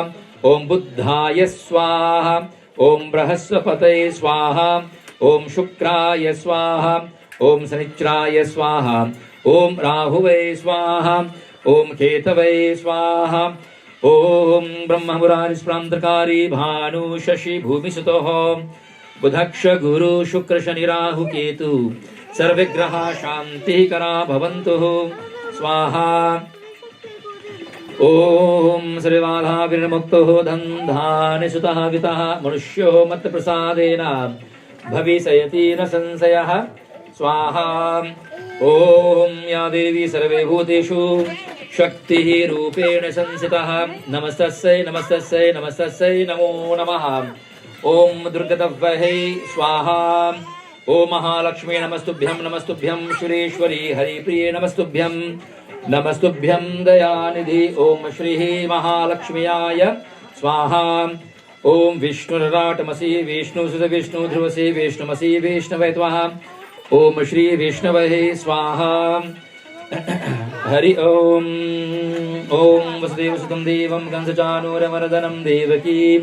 ओम बुद्धाय स्वाहा, ओम बृहस्पतये स्वाहा, ओम शुक्राय स्वाहा, ओम शनिश्चराय स्वाहा, ओम राहुवे स्वाहा, ओम केतवे स्वाहा। ओम ब्रह्ममुरारिस्प्रांतकारी भानु शशि भूमिसुतः, बुधक्ष गुरु शुक्र शनि राहु केतु, सर्वग्रह शांतिकरा भवन्तु स्वाहा। ओम श्रीबाधा विर्मुक्तो धन्धानि सुतः वितः, मनुष्यो मत् प्रसादेन भविष्यति न संशयः स्वाहा। ओम या देवी सर्वे भूतेषु शक्तिः रूपेण संस्थितः, नमस्तस्यै नमस्तस्यै नमस्तस्यै नमो नमः। ओम दुर्गतव्यै स्वाहा। ओम महालक्ष्मी नमस्तुभ्यं नमस्तुभ्यं, सुरेश्वरी हरिप्रिये नमस्तुभ्यं नमस्तुभ्यं दयानिधि। ओम श्री महालक्ष्म्याय स्वाहा। ओम विष्णुराटमसि विष्णुसुत विष्णु ध्रुवसि विष्णुमसि विष्णवे त्वः, ओम श्री विष्णवे स्वाहा। हरि ओम। ओम वसुदेवसुतं देवं कंसचाणूरमर्दनं देवकी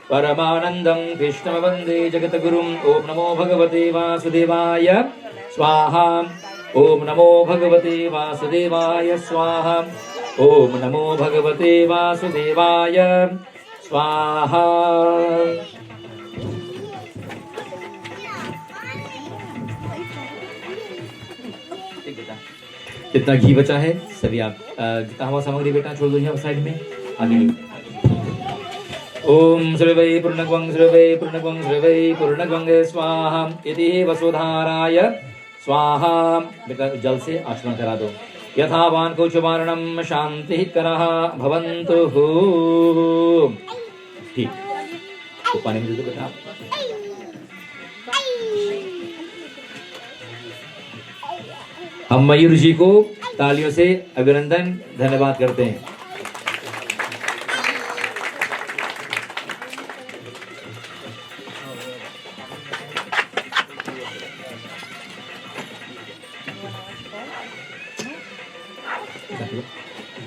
परमानंदं कृष्णं वन्दे जगद्गुरुं। ओम नमो भगवते वासुदेवाय स्वाहा, ओम नमो भगवते वासुदेवाय स्वाहा, ओम नमो भगवते वासुदेवाय स्वाहा। जितना घी बचा है सभी आप जितना हवा सामग्री बेटा छोड़ दो यहाँ साइड में, आगे। ओम श्रीवै पूर्णग्वं श्रीवै पूर्णग्वं श्रीवै पूर्णग्वं स्वाहा। इति वसुधाराय स्वाहा। बेटा जल से आचमन करा दो। यथावान कौचवारणम शांति करः भवन्तु। ठीक, तो पानी में दे दो बेटा। हम मयूर जी को तालियों से अभिनंदन धन्यवाद करते हैं।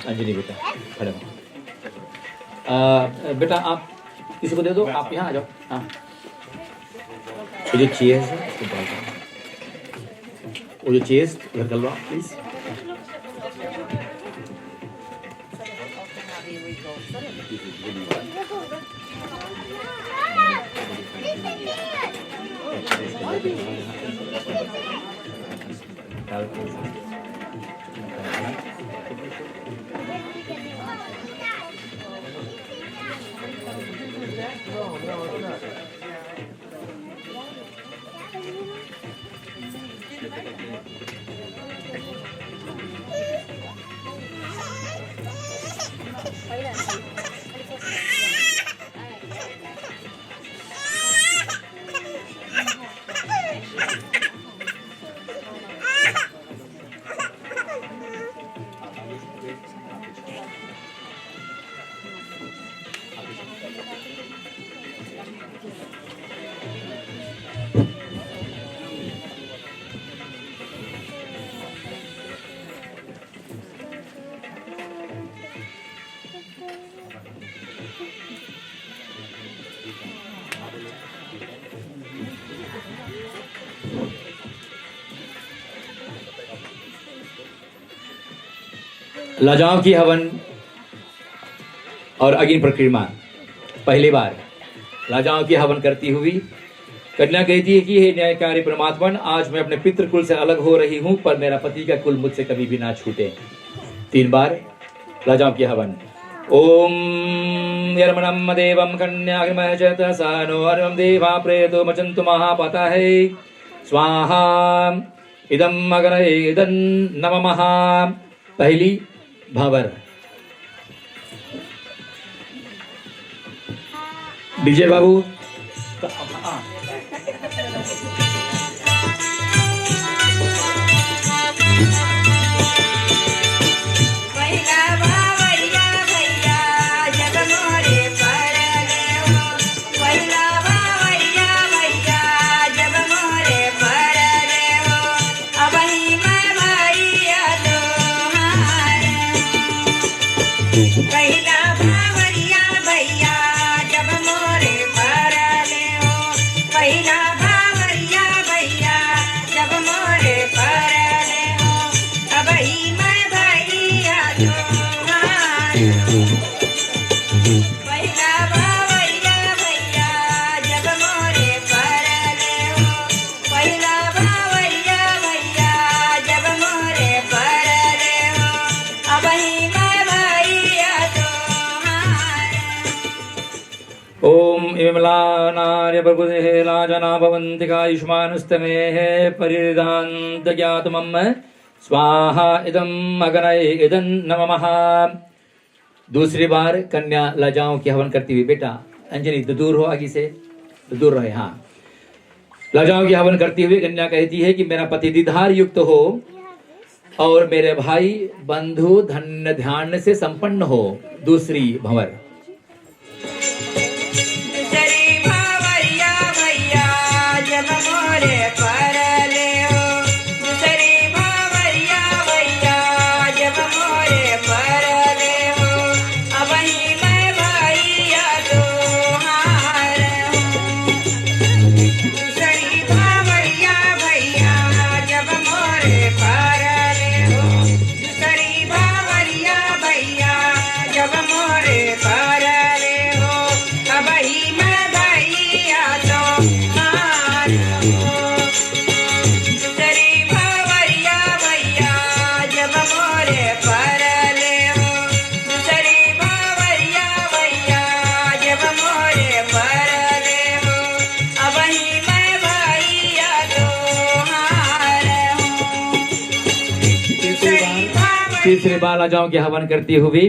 अंजलि बेटा खड़े हो। बेटा आप किसी को दे दो, आप यहाँ आ जाओ। हाँ, ये जो चेयर्स है उसको डाल दो। वो जो चेयर्स उधर कर लो आप प्लीज। लाजाओं की हवन और अग्नि प्रक्रिया। पहली बार लाजाओं की हवन करती हुई कन्या कहती है कि हे न्यायकारी परमात्मन, आज मैं अपने पितृ कुल से अलग हो रही हूं, पर मेरा पति का कुल मुझसे कभी भी ना छूटे। 3 बार लाजाओं की हवन। ओम यर्मणम देवम कन्याग्निमय च सानो अर्वम देवा प्रेतो मचन्तु महापतये स्वाहा इदम अग्नये इदं नमः। पहली भावर। विजय बाबू विमलानार्य प्रभुदेः लाजना भवन्ति कायुष्मानुस्तमेः परिदान्त ज्ञातमम् स्वाहा इदम् अग्नये इदं नमः। दूसरी बार कन्या लाजाओं की हवन करती हुई, बेटा अंजलि तो दूर हो, आगे से तो दूर रहे। हाँ, लाजाओं की हवन करती हुई कन्या कहती है कि मेरा पति दीधार युक्त हो और मेरे भाई बंधु धन्य ध्यान से संपन्न हो। दूसरी भंवर। तीसरी बार लाजाओं की हवन करती हुई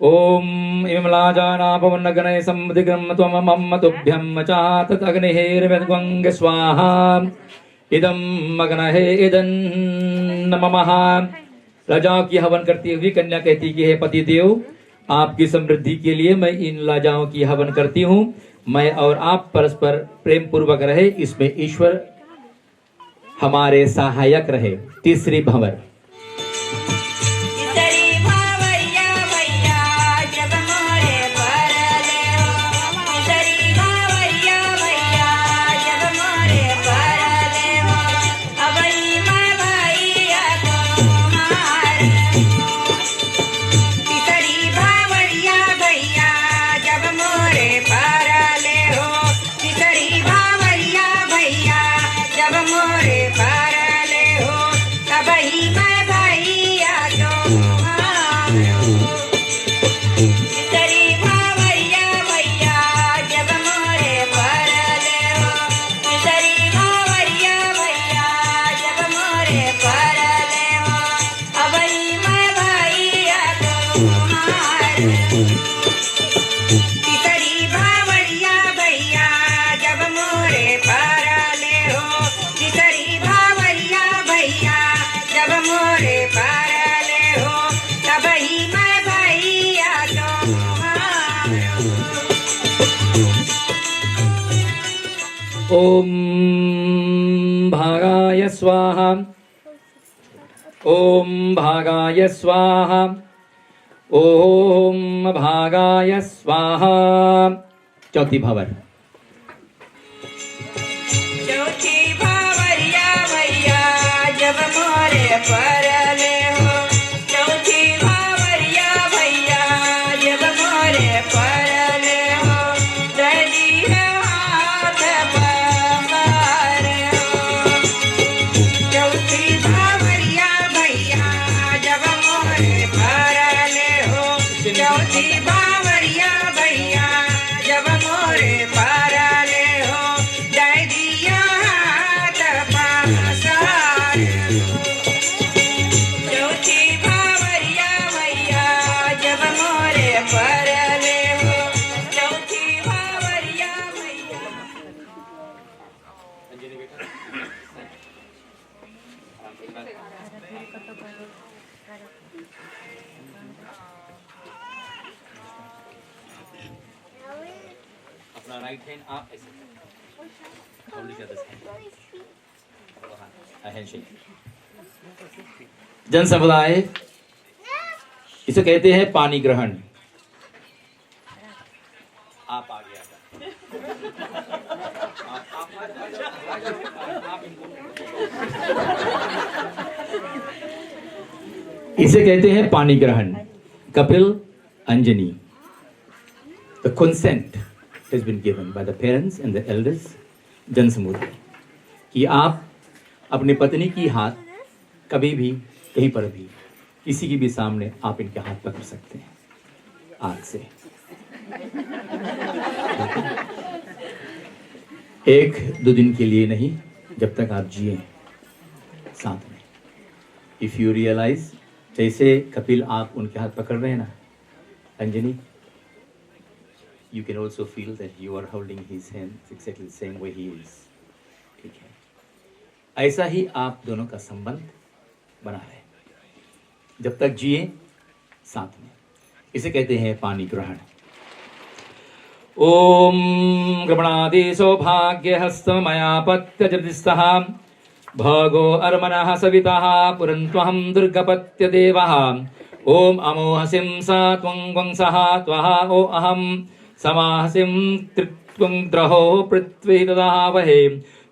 ओम इमलाजाना पवनगणय संदिग्रम त्वमम तुभ्यम चातत अग्निहेर्वंग स्वाहा इदम अग्नहे इदं नमः। लाजाओं की हवन करती हुई कन्या कहती कि हे पति देव, आपकी समृद्धि के लिए मैं इन लाजाओं की हवन करती हूँ। मैं और आप परस्पर प्रेम पूर्वक रहे, इसमें ईश्वर हमारे सहायक रहे। तीसरी भंवर। Bye. ओम भागाय स्वाहा, ओम भागाय स्वाहा, ओम भागाय स्वाहा। चौथी भावर। चौथी भावरिया भैया जब मोरे परले हो, चौथी भावरिया भैया जब मोरे परले हो, दर्दी है हाथ पकड़ हो। चौथी भावरिया भैया जब मोरे परले हो, चौथी भावरिया भैया जब मोरे परले हो, दर्दिया हाथ पकड़ हो। चौथी भावरिया भैया जब मोरे परले हो, चौथी भावरिया भैया। अपना राइट हैंड आप ऐसे hold each other's hand. Handshake. जन समुदाय इसे कहते हैं पानी ग्रहण। आप आगे इसे कहते हैं पानी ग्रहण। Kapil, Anjani, the consent has been given by the parents and the elders, जन समुदाय, कि आप अपने पत्नी की हाथ कभी भी कहीं पर भी किसी की भी सामने आप इनके हाथ पकड़ सकते हैं आज से। एक दो दिन के लिए नहीं, जब तक आप जिए साथ में। इफ यू रियलाइज, जैसे कपिल आप उनके हाथ पकड़ रहे हैं ना, Anjani, you can also feel that you are holding his hand exactly the same way he is. ठीक है, ऐसा ही आप दोनों का संबंध बना रहे जब तक जिए साथ में। इसे कहते हैं पानी ग्रहण। ओम ग्रहणादि सौभाग्य हस्तमया पत्यजतिस्तः भगो अर्मणः सवितः पुरन्त्वहं दुर्गपत्य देवः। ओम अमोहसिं सा त्वं वंसः त्वः ओ अहं समाहसिं त्रित्वं द्रहो पृथ्वी ददावहे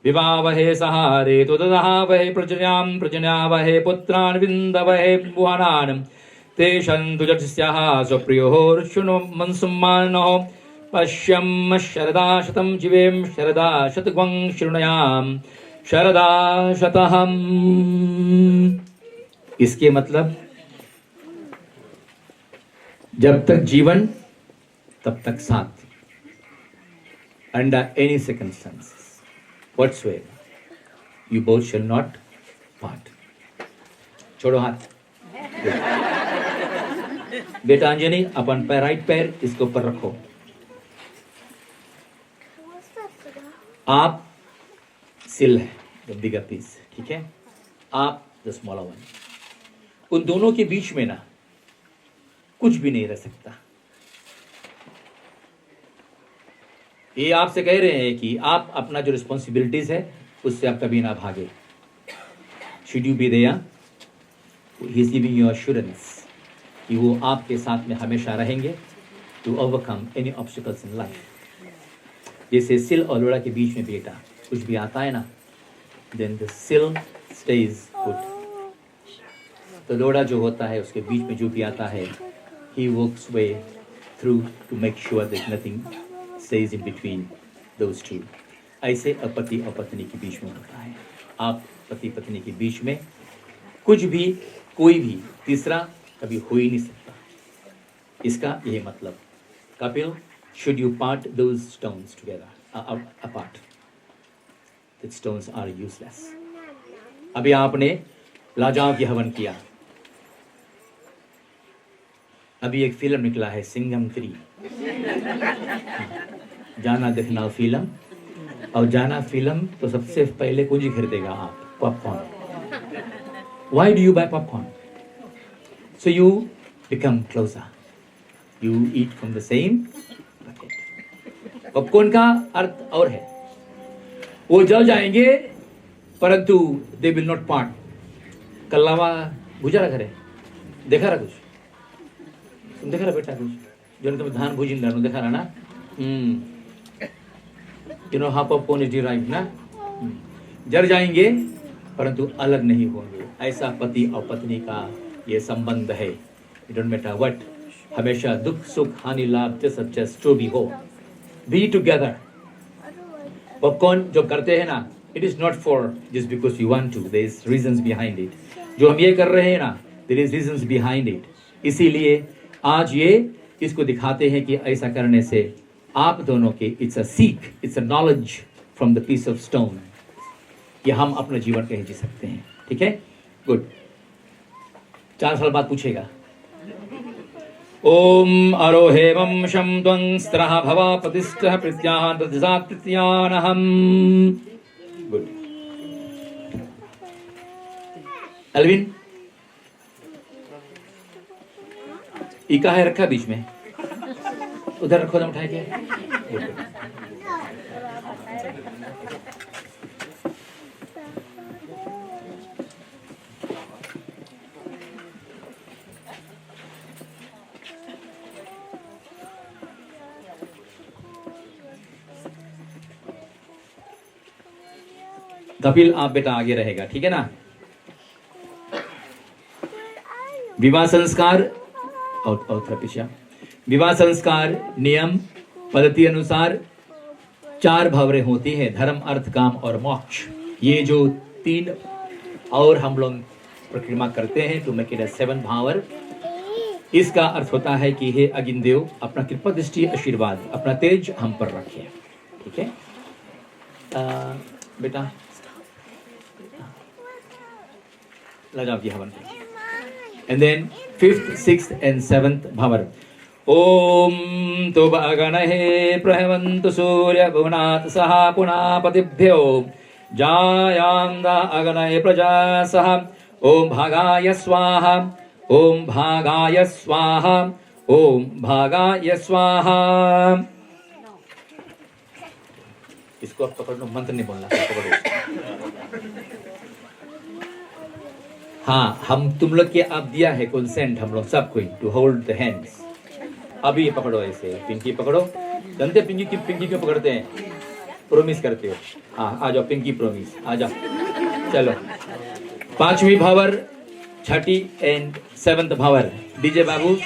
विवावहे सहारे तो ददावहे प्रजन्यां प्रजन्यावहे पुत्रान् विन्दवहे बुहानान् तेषां तुजस्याः स्वप्रियोर्षुनो मनसुम्मानो पश्यं शरदा शतं जीवेम शरदा शतग्वं शृणुयाम शरदा शतहम्। इसके मतलब जब तक जीवन तब तक साथ, under any circumstances whatsoever you both shall not part. छोड़ो हाथ। बेटा अंजनी, अपन पैर, राइट पैर इसके ऊपर रखो। आप सिल है द बिगर पीस, ठीक है, आप द स्मॉलर वन। उन दोनों के बीच में ना कुछ भी नहीं रह सकता। ये आपसे कह रहे हैं कि आप अपना जो रिस्पॉन्सिबिलिटीज है उससे आप कभी ना भागे। Should you be there, he is giving you assurance कि वो आपके साथ में हमेशा रहेंगे to overcome any obstacles in life. जैसे सिल और लोड़ा के बीच में बेटा कुछ भी आता है ना, देन द सिल स्टेज गुड। तो लोड़ा जो होता है उसके बीच में जो भी आता है, he works way through to make sure that nothing stays in between those two. ऐसे पति और पत्नी के बीच में होता है। आप पति पत्नी के बीच में कुछ भी, कोई भी तीसरा कभी हो ही नहीं सकता। इसका यही मतलब। Kapil, should you part those stones together apart, the stones are useless. अभी आपने लाजाव की हवन किया। अभी एक फिल्म निकला है सिंघम 3, जाना देखना फिल्म। और जाना फिल्म तो सबसे पहले कुछ ही खरीदेगा आप, popcorn. Why do you buy popcorn? So you become closer. You eat from the same bucket. Popcorn का अर्थ और है। वो जल जाएंगे परंतु दे विल नॉट पार्ट। कल्लावा भुजा घरे देखा रहा कुछ, तुम देखा रहा बेटा कुछ जो तुम धान भुजिन डालो देखा रहा ना। You know half of pawn is derived ना। जल जाएंगे परंतु अलग नहीं होंगे। ऐसा पति और पत्नी का ये संबंध है। इट डोंट मैटर व्हाट, हमेशा दुख सुख हानि लाभ जस्ट जो भी हो, बी टुगेदर। पॉपकॉर्न जो करते हैं ना, it is not for just because you want to, there is reasons behind it. जो हम ये कर रहे हैं ना, there is reasons behind it. इसीलिए आज ये इसको दिखाते हैं कि ऐसा करने से आप दोनों के it's a seek, it's a knowledge from the piece of stone कि हम अपना जीवन कहीं जी सकते हैं। ठीक है, गुड। 4 साल बाद पूछेगा ओम अरोहेवं शम त्वं स्त्रः भवा प्रतिष्ठः प्रत्याहान प्रतिजात प्रत्यानहम्। गुड। अल्विन इका है रखा बीच में, उधर रखो दम उठाए के। कपिल आप बेटा आगे रहेगा, ठीक है ना। विवाह संस्कार और पीछे विवाह संस्कार नियम पद्धति अनुसार 4 भावरें होती है, धर्म अर्थ काम और मोक्ष। ये जो 3 और हम लोग प्रक्रिया करते हैं टू मेक इट अ 7 भावर। इसका अर्थ होता है कि हे अगिनदेव अपना कृपा दृष्टि आशीर्वाद अपना तेज हम पर रखिए। ठीक है बेटा, लगाओ की हवन। And then 5th 6th and 7th भावर। ओम तो भगनहे प्रहवन्तु सूर्य भुवनात् सह पुनापतिभ्यो जायांदा अगनये प्रजा सह। ओम भागाय स्वाहा ओम भागाय स्वाहा ओम भागाय स्वाहा। इसको आप पकड़ लो, मंत्र नहीं बोलना, पकड़ो। हाँ, हम तुम लोग के आप दिया है कंसेंट हम लोग सबको टू होल्ड द हैंड्स। अभी ये पकड़ो, ऐसे पिंकी पकड़ो। जानते पिंकी क्यों पकड़ते हैं? प्रोमिस करते हो। हाँ आ जाओ पिंकी, प्रोमिस आ जाओ। चलो 5वीं भावर, 6ठी एंड 7th भावर। डीजे बाबू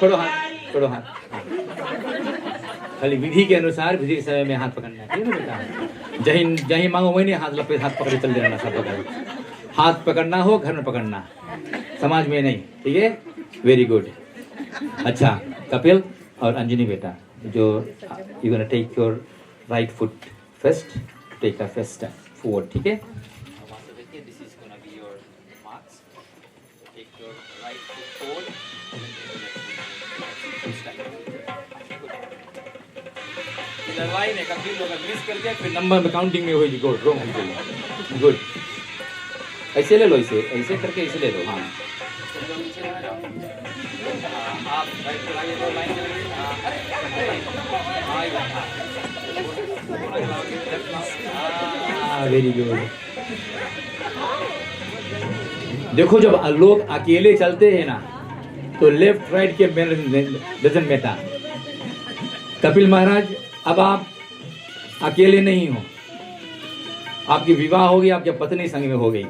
छोड़ो हाथ, छोड़ो हाथ। खाली विधि के अनुसार विधि के समय में हाथ पकड़ना है, ठीक है ना बेटा? जहीं जहीं मांगो वहीं नहीं हाथ लपेट, हाथ पकड़े चल देना, सब पकड़। हाथ पकड़ना हो घर में पकड़ना, समाज में नहीं, ठीक है? Very good. अच्छा कपिल और अंजनी बेटा, जो you gonna take your right foot first, take a first step forward, ठीक है? This is gonna be your marks, take your right foot forward, line है कपिल, अगर मिस कर दिया फिर नंबर में काउंटिंग में होगी, गुड, रॉन्ग हो गई, गुड। ऐसे ले लो, इसे ऐसे करके ऐसे ले लो, हाँ। आप राइट पे आगे दो, लाइन चलेगी, हाँ, वेरी गुड। देखो जब लोग अकेले चलते हैं ना तो लेफ्ट राइट के डजन बेटा। कपिल महाराज अब आप अकेले नहीं हो, आपकी विवाह हो गई, आपकी पत्नी संग में हो गई।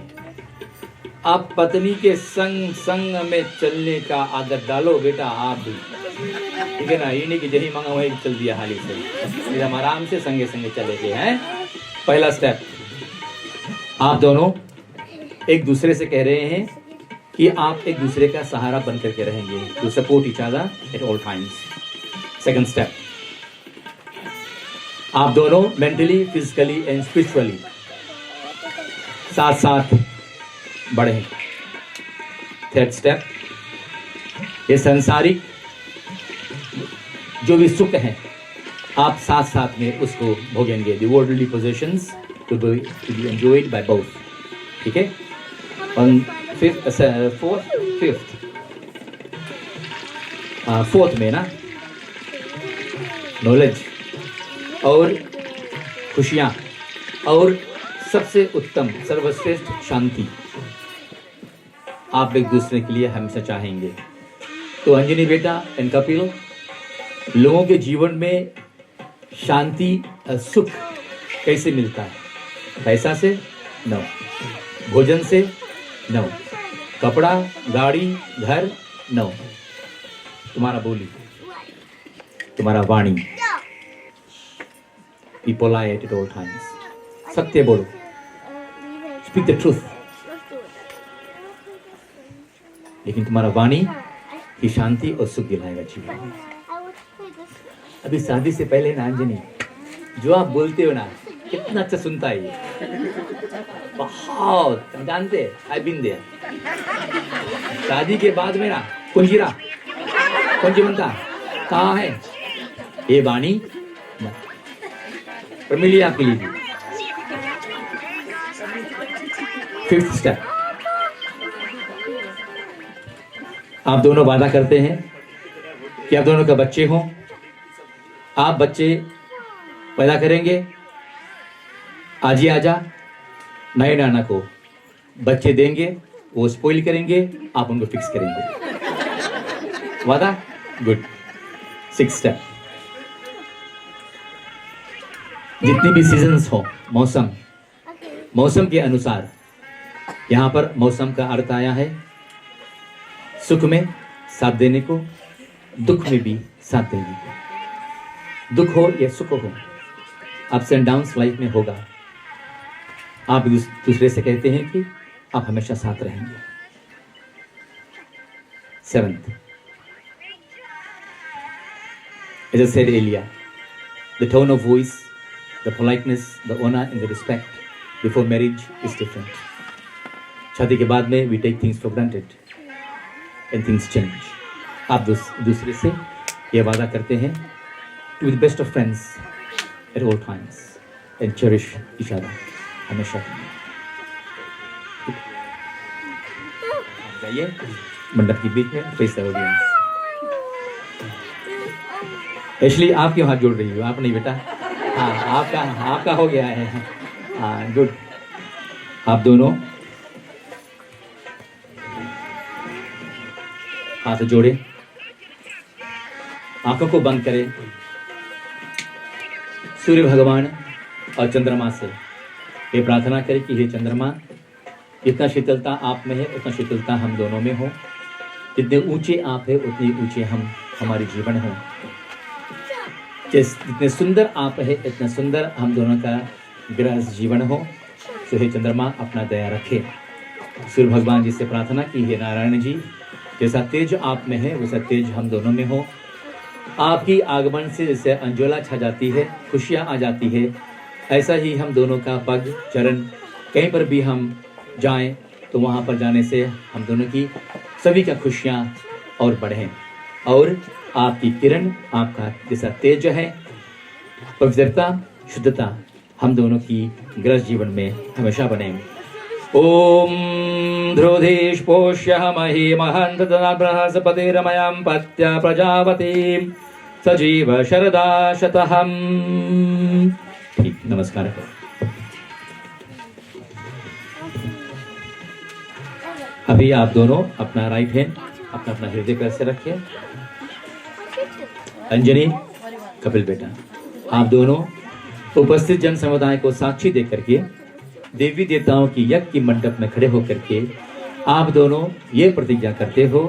आप पत्नी के संग संग में चलने का आदत डालो बेटा आप भी, ठीक है ना? ये नहीं कि जही मांगा वही चल दिया हाली से, हम आराम से संगे संगे चले गए हैं। पहला स्टेप, आप दोनों एक दूसरे से कह रहे हैं कि आप एक दूसरे का सहारा बन करके रहेंगे, to support each other at all times. Second step, आप दोनों मेंटली, फिजिकली एंड स्पिरिचुअली साथ साथ बढ़े। थर्ड स्टेप, ये संसारिक जो भी सुख है आप साथ साथ में उसको भोगेंगे। The worldly possessions to be enjoyed by both, ठीक है? On फोर्थ में ना नॉलेज और खुशियाँ और सबसे उत्तम सर्वश्रेष्ठ शांति आप एक दूसरे के लिए हमेशा चाहेंगे। तो अंजनी बेटा एंड कपिल, लोगों के जीवन में शांति सुख कैसे मिलता है? पैसा से? नो। भोजन से? नो। कपड़ा, गाड़ी, घर? नो। तुम्हारा बोली, तुम्हारा वाणी, be polite at all times, सत्य बोलो, स्पीक द ट्रूथ। लेकिन तुम्हारा वाणी की शांति और सुख दिलाएगा जीवन में। अभी शादी से पहले ना अंजनी, जो आप बोलते हो ना कितना अच्छा सुनता है ये, बहुत जानते, आई बीन देयर। शादी के बाद में ना कुंजीरा कुंजी बनता कहाँ है? ये वाणी और मिली आपके लिए। फिफ्थ स्टेप, आप दोनों वादा करते हैं कि आप दोनों का बच्चे हों। आप बच्चे पैदा करेंगे, आज ही आजा नए नाना को बच्चे देंगे, वो स्पॉइल करेंगे, आप उनको फिक्स करेंगे। वादा? गुड। सिक्स स्टेप, जितनी भी सीजन्स हो, मौसम के अनुसार, यहाँ पर मौसम का अर्थ आया है सुख में साथ देने को, दुख में भी साथ देने को। दुख हो या सुख हो, अप्स एंड डाउन्स लाइफ में होगा। आप दूसरे से कहते हैं कि आप हमेशा साथ रहेंगे। Seventh, as I said earlier, the tone of voice, the politeness, the honor and the respect before marriage is different. शादी के बाद में we take things for granted and things change. आप दूसरे से ये वादा करते हैं to be the best of friends at all times and cherish each other हमेशा। जाइए मंडप के बीच में फेस द ऑडियंस। एशली आप क्यों हाथ जोड़ रही हो? आप नहीं बेटा, हाँ आपका हो गया है। हाँ गुड। आप दोनों हाथ जोड़े, आंखों को बंद करें। सूर्य भगवान और चंद्रमा से ये प्रार्थना करें कि हे चंद्रमा, जितना शीतलता आप में है उतना शीतलता हम दोनों में हो। जितने ऊंचे आप है उतने ऊंचे हम हमारी जीवन हो। जितने सुंदर आप है इतना सुंदर हम दोनों का गृहस्थ जीवन हो। सो हे चंद्रमा अपना दया रखे। सूर्य भगवान जी से प्रार्थना की है नारायण जी जैसा तेज आप में है वैसा तेज हम दोनों में हो। आपकी आगमन से जैसे अंजोला छा जाती है, खुशियाँ आ जाती है, ऐसा ही हम दोनों का पग चरण कहीं पर भी हम जाएं तो वहाँ पर जाने से हम दोनों की सभी का खुशियाँ और बढ़ें। और आपकी किरण आपका जैसा तेज है, पवित्रता शुद्धता हम दोनों की गृहस्थ जीवन में हमेशा बने। ओम ध्रुधेश पोष्य मही महंत बृहस्पतिरमयां पत्या प्रजापति सजीव शरदा शतहम। ठीक, नमस्कार। अभी आप दोनों अपना राइट हैंड अपना अपना हृदय पर से रखिए। अंजनी, कपिल बेटा, आप दोनों उपस्थित जन समुदाय को साक्षी देख करके देवी देवताओं की यज्ञ की मंडप में खड़े होकर के आप दोनों ये प्रतिज्ञा करते हो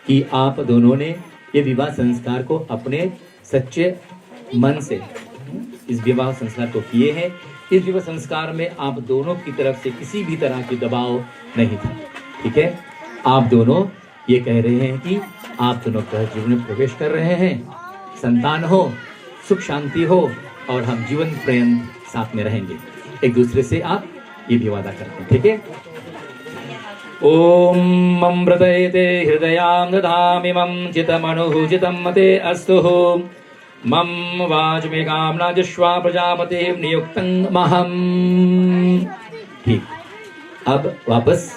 कि आप दोनों ने ये विवाह संस्कार को अपने सच्चे मन से इस विवाह संस्कार को किए हैं। इस विवाह संस्कार में आप दोनों की तरफ से किसी भी तरह की दबाव नहीं था। ठीक है, आप दोनों ये कह रहे हैं कि आप दोनों का जीवन में प्रवेश कर रहे हैं, संतान हो, सुख शांति हो और हम जीवन पर्यंत साथ में रहेंगे। एक दूसरे से आप ये भी वादा करते हैं। ठीक है। ओम अमृतयते हृदयां दधामि मम चितमनुः चितं मते अस्तु मम वाचमे कामना जिह्वा प्रजापते नियुक्तं महम्। ठीक, अब वापस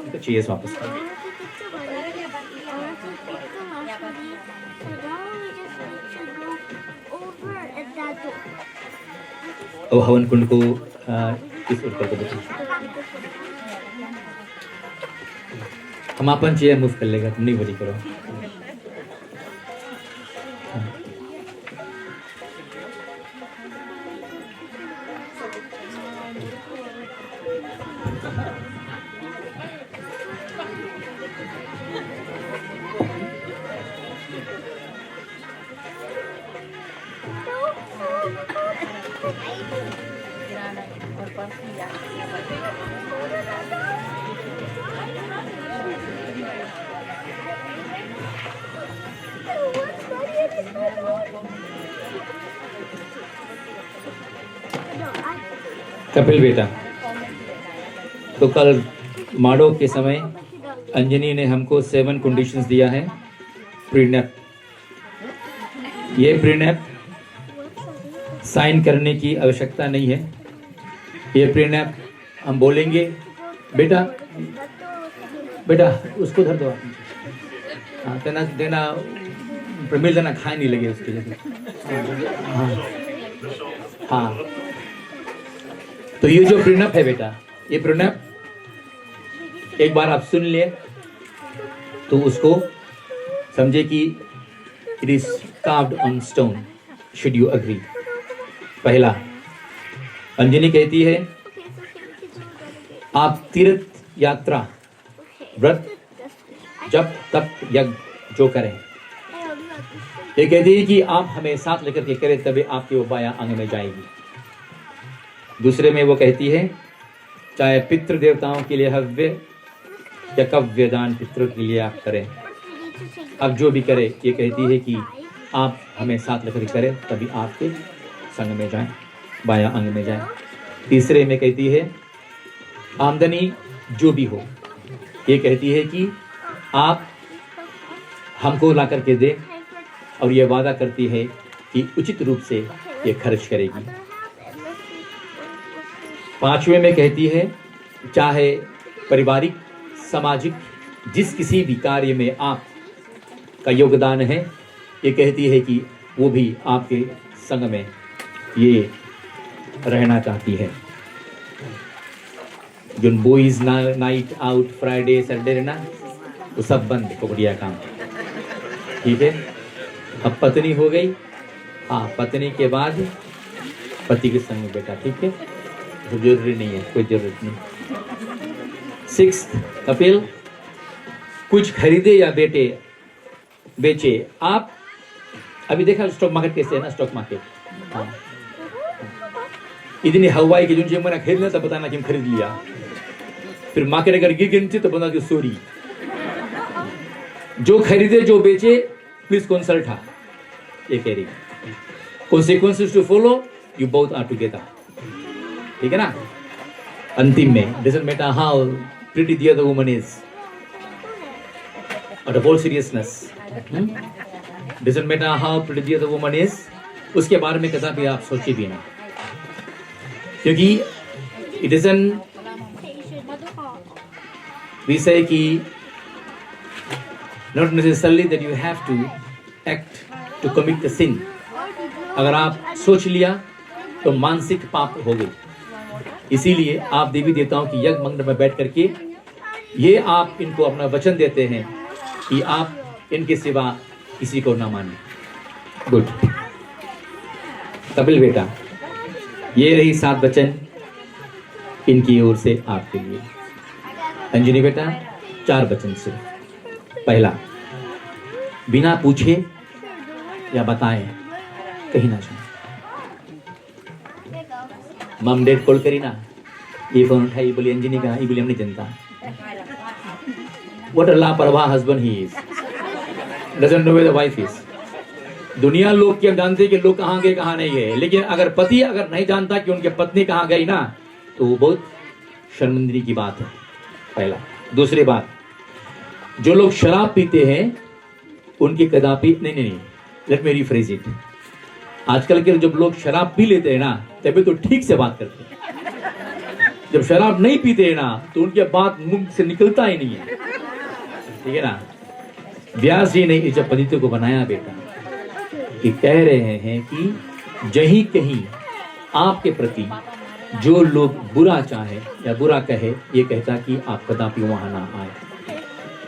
तो चीज वापस और हवन कुंड को इस ऊपर को देखो। हम अपन चेयर मूव कर लेगा, तुम नहीं वरी करो। कपिल बेटा, तो कल माड़ो के समय अंजनी ने हमको 7 कंडीशंस दिया है प्रीनप। ये प्रीनप साइन करने की आवश्यकता नहीं है। ये प्रीनप हम बोलेंगे, बेटा बेटा उसको धर दो, हाँ देना देना प्रमिल देना, खाए नहीं लगे उसके लिए। हाँ हाँ, तो ये जो प्रीनप है बेटा, ये प्रीनप एक बार आप सुन लिए तो उसको समझे कि it is carved on stone, should you agree. पहला, अंजनी कहती है आप तीर्थ यात्रा व्रत जब तक यज्ञ जो करें, ये कहती है कि आप हमें साथ लेकर के करें तभी आपकी वो बायां अंग में जाएगी। दूसरे में वो कहती है चाहे पितृ देवताओं के लिए हव्य या कव्य दान पितृ के लिए आप करें, अब जो भी करे, ये कहती है कि आप हमें साथ लेकर करें तभी आपके संग में जाएं, बायां अंग में जाएं। तीसरे में कहती है आमदनी जो भी हो, ये कहती है कि आप हमको ला करके दें और ये वादा करती है कि उचित रूप से ये खर्च करेगी। पांचवें में कहती है चाहे पारिवारिक सामाजिक जिस किसी भी कार्य में आप का योगदान है, ये कहती है कि वो भी आपके संग में ये रहना चाहती है। जो boys night out Friday Saturday ना, वो सब बंद हो गया काम। ठीक है, अब पत्नी हो गई, हाँ पत्नी के बाद पति के संग बेटा। ठीक है, तो जरूरी नहीं है, कोई जरूरत नहीं। 6th अपील, कुछ खरीदे या बेचे आप। अभी देखा स्टॉक मार्केट कैसे है ना, स्टॉक मार्केट। हाँ, इतनी हवाई की जो मैंने खरीदना था बताना कि खरीद लिया, फिर मार्केट अगर गिर गिनती तो बता कि सॉरी। जो खरीदे जो बेचे प्लीज कंसल्ट हा, ये कह रही। consequences to follow, you both are together, ठीक है ना। अंतिम में doesn't matter how pretty the other woman is, out of all seriousness, doesn't matter how pretty the other woman is, उसके बारे में कदापि आप सोचे भी ना, क्योंकि it isn't विषय की not necessarily that you have to act to commit the sin. अगर आप सोच लिया तो मानसिक पाप हो गई। इसीलिए आप देवी देवताओं की यज्ञ मंडप में बैठ करके ये आप इनको अपना वचन देते हैं कि आप इनके सिवा किसी को ना माने। गुड कपिल बेटा, ये रही 7 वचन इनकी ओर से आपके लिए। अंजनी बेटा 4 वचन से। पहला, बिना पूछे या बताए कहीं ना जाए। मम डेड कॉल करी ना, ये फोन उठाई, बोली अंजनी का, ये बोली हम नहीं जानता। What a लापरवाह husband he is, doesn't know where the wife is. दुनिया लोग क्या जानते हैं कि लोग कहाँ गए कहाँ नहीं गए, लेकिन अगर पति अगर नहीं जानता कि उनके पत्नी कहाँ गई ना, तो वो बहुत शर्मिंदगी की बात है। पहला। दूसरी बात, जो लोग शराब पीते हैं उनकी कदापि नहीं, लेट मी रिफ्रेज इट। आजकल के जब लोग शराब पी लेते हैं ना, तभी तो ठीक से बात करते हैं। जब शराब नहीं पीते हैं ना, तो उनके बात मुंह से निकलता ही नहीं है, ठीक है ना। व्यास जी ने इस पद्धति को बनाया बेटा, कि कह रहे हैं कि जहीं कहीं आपके प्रति जो लोग बुरा चाहे या बुरा कहे, ये कहता कि आप कदापि वहां ना आए,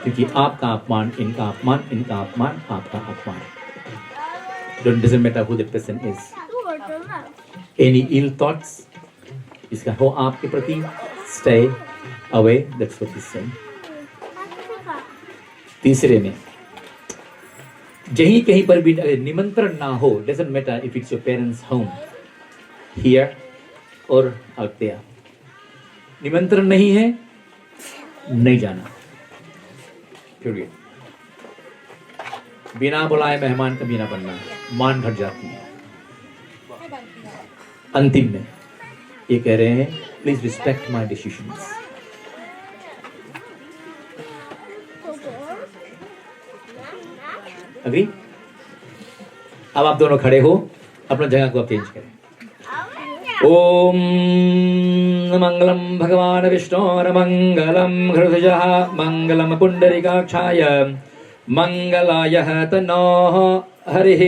क्योंकि आपका अपमान इनका अपमान, इनका अपमान आपका अपमान। Doesn't matter who the person is. Any ill thoughts, इसका हो आपके प्रति, stay away. That's what he's saying. तीसरे में, जहीं कहीं पर भी निमंत्रण ना हो, doesn't matter if it's your parents' home, here or out there. निमंत्रण नहीं है, नहीं जाना। Period. बिना बुलाए मेहमान कभी ना बनना, मान घट जाती है। अंतिम में ये कह रहे हैं, please respect my decisions. Agree? अब आप दोनों खड़े हो, अपना जगह को आप चेंज करें। ओम मंगलम भगवान विष्णोर मंगलम हृदयः मंगलम पुंडरीकाक्षाय मंगलाय तनोः हरिः।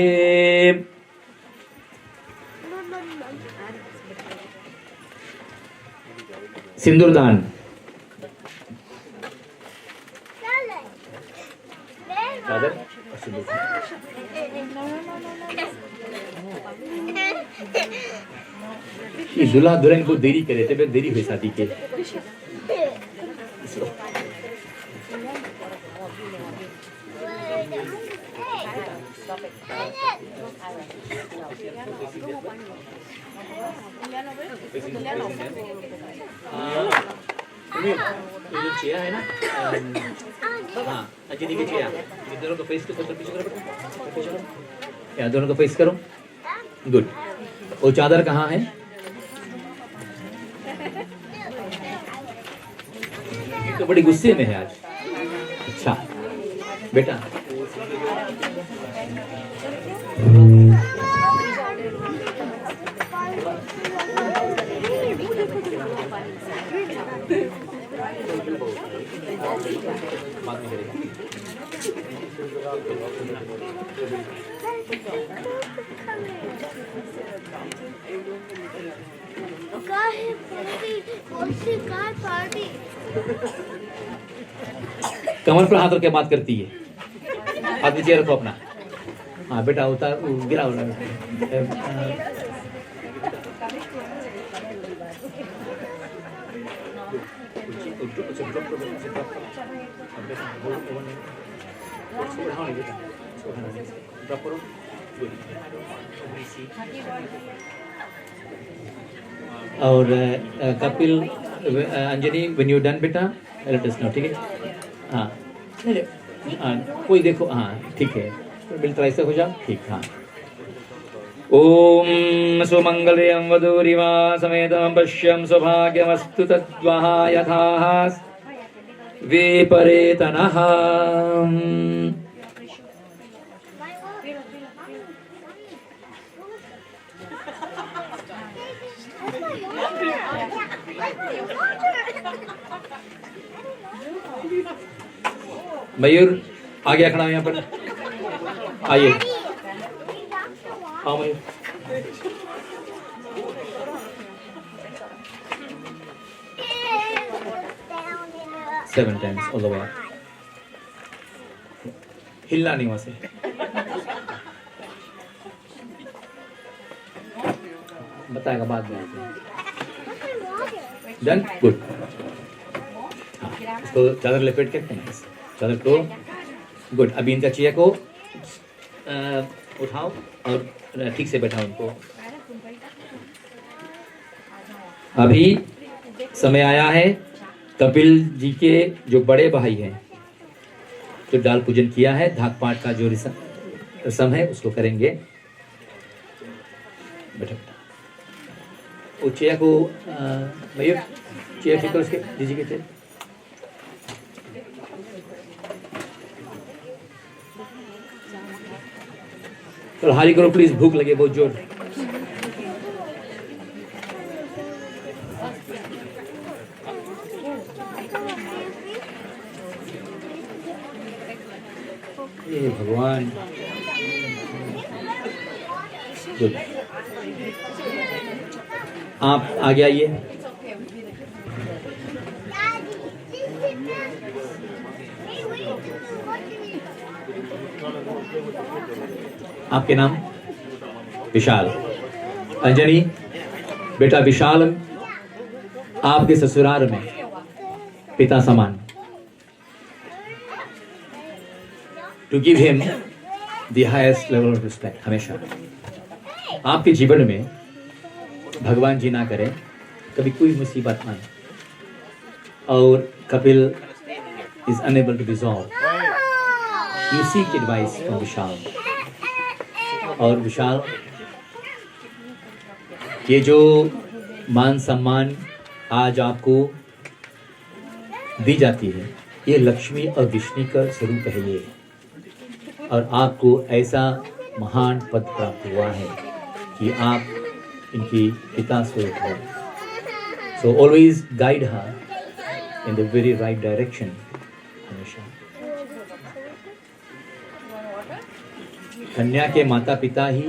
सिंदूरदान। दूल्हा दुल्हन को देरी करे थे, देरी हुई शादी के। ये जो चेहरा है ना, हाँ अंजनी की चेहरा, दोनों को फेस करो, पीछे करो, यहाँ दोनों को फेस करो। गुड। वो चादर कहाँ है? तो बड़ी गुस्से में है आज। अच्छा बेटा, कमर पर हाथ रख के बात करती है। आप नीचे रखो अपना। हाँ बेटा, उतार, गिरा। और Kapil Anjani when you done बेटा लेट अस नो, ठीक है? हाँ कोई देखो, हाँ ठीक है, बिल्कुल ऐसे हो जाओ, ठीक। हाँ ओम सुमंगल्यं वधूरिवा समेतं पश्यं सौभाग्यमस्तु तद्वः यथा विपरेतनः। मयूर आ गया, खड़ा यहाँ पर आइए, आओ मयूर। Seven times all the way. हिलना नहीं वहां से। बताएगा बाद में। Done, good. इसको चादर लपेट के चादर को, गुड। अभी इनका चिया को उठाओ और ठीक से बैठाओ उनको। अभी समय आया है कपिल जी के जो बड़े भाई हैं, जो डाल पूजन किया है, धाक पाठ का जो रस्म है उसको करेंगे। बैठो, वो चिया को मयूर चिया फिर उसके दीजिए के। तो हारी करो प्लीज, भूख लगे बहुत जोर। ये भगवान, गुड। आप आगे आइए। आपके नाम? विशाल। अंजनी बेटा, विशाल आपके ससुराल में पिता समान। To give him the highest level of respect. हमेशा आपके जीवन में भगवान जी ना करें कभी कोई मुसीबत आए और Kapil is unable to resolve, you seek advice from Vishal. और विशाल, ये जो मान सम्मान आज आपको दी जाती है, ये लक्ष्मी और विष्णु का स्वरूप है ये, और आपको ऐसा महान पद प्राप्त हुआ है कि आप इनकी पिता स्वरूप हो। So always guide her in the very right direction. हमेशा कन्या के माता पिता ही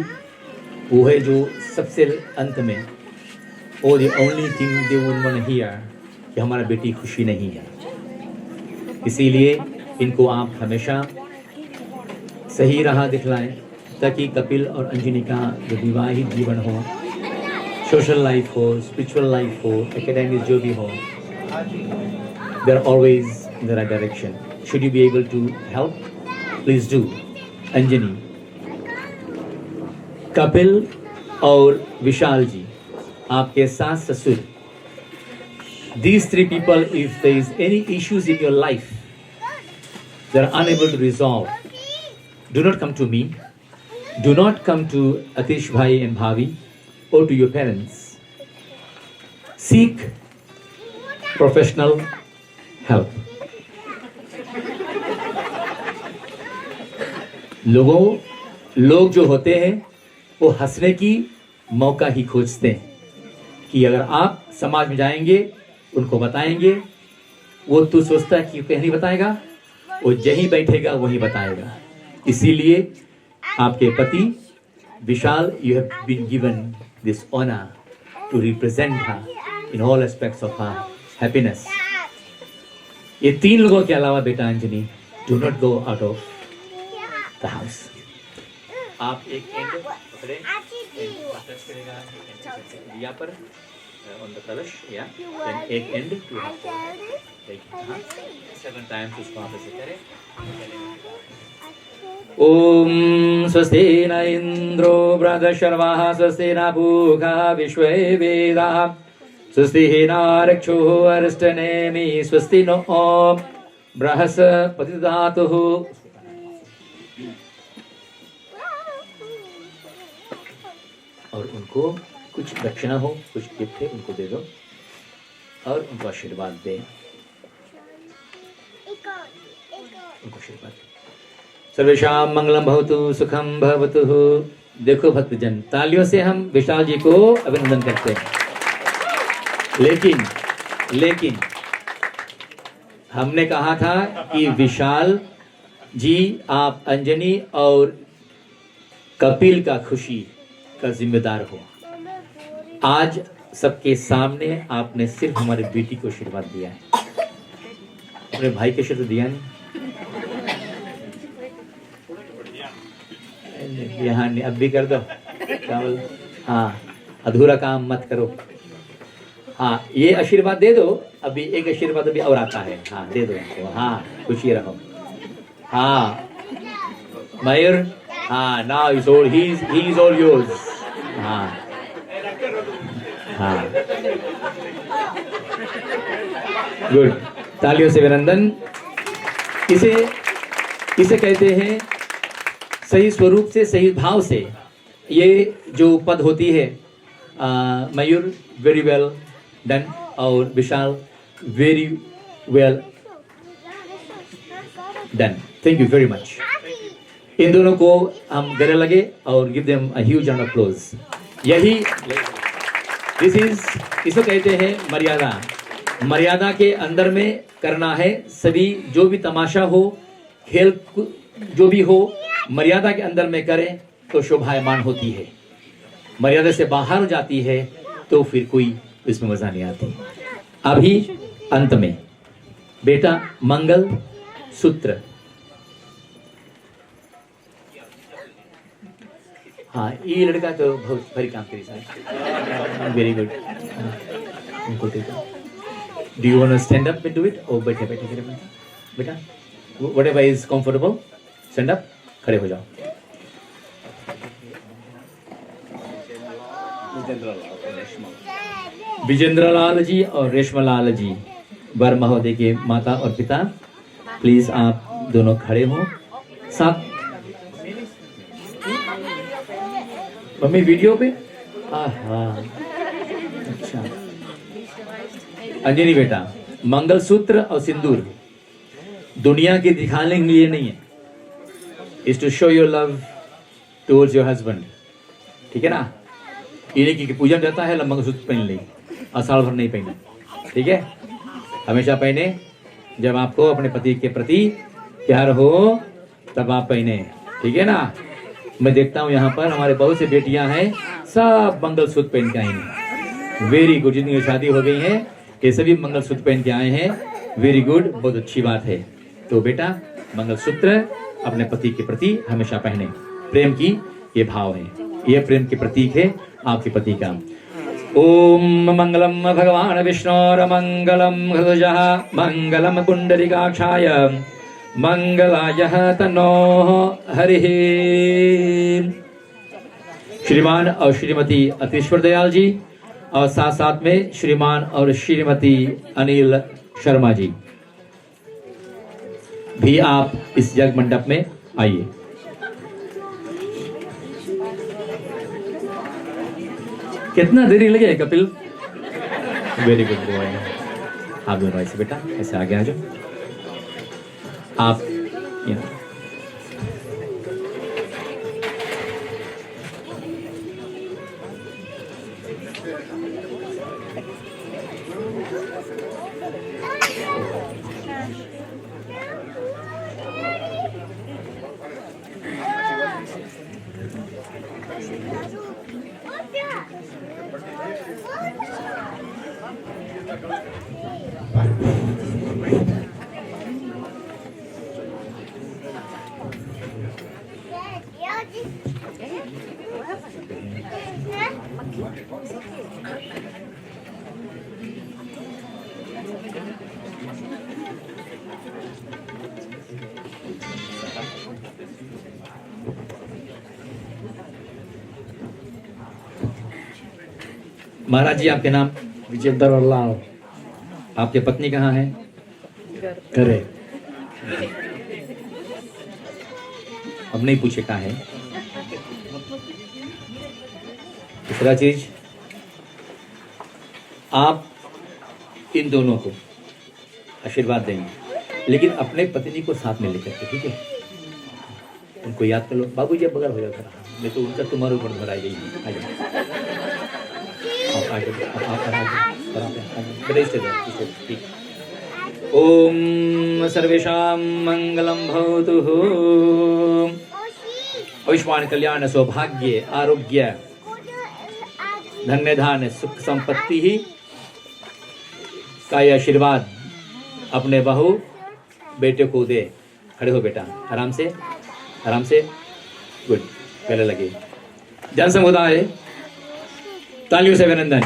वो है जो सबसे अंत में, और the only thing they would want to hear कि हमारा बेटी खुशी नहीं है। इसीलिए इनको आप हमेशा सही राह दिखलाएं ताकि कपिल और अंजनी का जो विवाहित जीवन हो, सोशल लाइफ हो, स्पिरिचुअल लाइफ हो, एकेडमिक जो भी हो, they are always in the right direction. Should you be able to help, please do. Anjani, Kapil और विशाल जी आपके सास ससुर, these three people, if there is any issues in your life that are unable to resolve, do not come to me, do not come to Atish Bhai and Bhavi or to your parents. Seek professional help. लोग जो होते हैं वो हंसने की मौका ही खोजते हैं कि अगर आप समाज में जाएंगे, उनको बताएंगे, वो तू सोचता है कि कहीं नहीं बताएगा, वो जहीं बैठेगा वहीं बताएगा। इसीलिए आपके पति Vishal, you have been given this honour to represent her in all aspects of her happiness. ये तीन लोगों के अलावा बेटा Anjani, do not go out of the house. आप एक एंड पकड़े, टच करेगा यहाँ पर, on the कलश, या एक एंड टू take 7 times उसको आप ऐसे करें. ओम स्वस्ति न इंद्रो बृहस्पतिर्वाः स्वस्ति न पूषा विश्वे वेदाः स्वस्ति नः अरिष्टनेमि स्वस्ति नो बृहस्पतिर्दधातुः. और उनको कुछ दक्षिणा हो, कुछ गिफ्ट है उनको दे दो और उनको आशीर्वाद दे. उनको आशीर्वाद दे. सर्वेषां मंगलम भवतु सुखम भवतु. देखो भक्तजन, तालियों से हम विशाल जी को अभिनंदन करते हैं. लेकिन हमने कहा था कि विशाल जी आप अंजनी और कपिल का खुशी का जिम्मेदार हो. आज सबके सामने आपने सिर्फ हमारी बेटी को आशीर्वाद दिया है, अपने भाई के आशीर्वाद दिया नहीं. यहाँ नहीं, अब भी कर दो. हाँ, अधूरा काम मत करो. हाँ, ये आशीर्वाद दे दो. अभी एक आशीर्वाद अभी और आता है. हाँ, दे दो इनको. हाँ, खुशी रहो. हाँ, मयूर. हाँ, now he is all yours. हाँ, हाँ, गुड. तालियों से अभिनंदन. इसे कहते हैं सही स्वरूप से, सही भाव से ये जो पद होती है. मयूर वेरी वेल डन और Vishal very well done. Thank you very much. इन दोनों को हम गले लगे और give them a huge round of applause. यही इसको कहते हैं मर्यादा. मर्यादा के अंदर में करना है. सभी जो भी तमाशा हो, खेल जो भी हो, मर्यादा के अंदर में करें तो शोभायमान होती है. मर्यादा से बाहर जाती है तो फिर कोई इसमें मजा नहीं आती. अभी अंत में बेटा मंगल सूत्र. हाँ, ये लड़का तो बहुत भारी काम करी साहब. Very good. Do you want to stand up and do it? ओ बैठे बेटा, whatever is comfortable, stand up, खड़े हो जाओ. विजेंद्र लाल जी और रेशमा लाल जी, वर महोदय के माता और पिता, प्लीज आप दोनों खड़े हो. साथ मम्मी वीडियो पे. हाँ, अच्छा. अंजनी बेटा, मंगलसूत्र और सिंदूर दुनिया के दिखाने के लिए नहीं है. Is to show your love towards your husband. ठीक है ना? ये नहीं कि पूजन जाता है मंगलसूत्र पहन ले और साल भर नहीं पहने. ठीक है? हमेशा पहने. जब आपको अपने पति के प्रति प्यार हो तब आप पहने. ठीक है ना? मैं देखता हूँ यहाँ पर हमारे बहुत से बेटियां हैं, सब मंगलसूत्र पहन के आई हैं. Very good. जितनी शादी हो गई है ये सभी मंगलसूत्र पहन के आए हैं. वेरी गुड, बहुत अच्छी बात है. तो बेटा मंगलसूत्र अपने पति के प्रति हमेशा पहने. प्रेम की ये भाव है, ये प्रेम के प्रतीक है आपके पति का. ओम मंगलम भगवान विष्णोर मंगलम हृदयः मंगलम पुंडरीकाक्षाय मंगलाय तन्नो हरिः. श्रीमान और श्रीमती अतीश्वर दयाल जी और साथ साथ में श्रीमान और श्रीमती अनिल शर्मा जी भी आप इस जग मंडप में आइए. कितना देरी लगे कपिल? Very good boy. आप दोनों ऐसे बेटा, ऐसे आगे आ जाओ. आप महाराज जी आपके नाम? विजेंद्र और लाल आपके पत्नी कहाँ है? करे अब नहीं पूछे कहाँ है। दूसरा चीज, आप इन दोनों को आशीर्वाद देंगे, लेकिन अपने पत्नी को साथ में लेकर के, ठीक है? उनको याद कर लो। बाबूजी अब बगल हो जाओ थोड़ा, नहीं तो उनका तुम्हारे ऊपर भराई गई। आ जाओ, आ जाओ। ओम सर्वेषां मंगलम भवतु। आयुष्मान कल्याण सौभाग्य आरोग्य धन्य धान्य सुख संपत्ति ही का ये आशीर्वाद अपने बहू बेटे को दे। खड़े हो बेटा, आराम से आराम से। गुड, पहले लगे। जन समुदाय तालियों से अभिनंदन।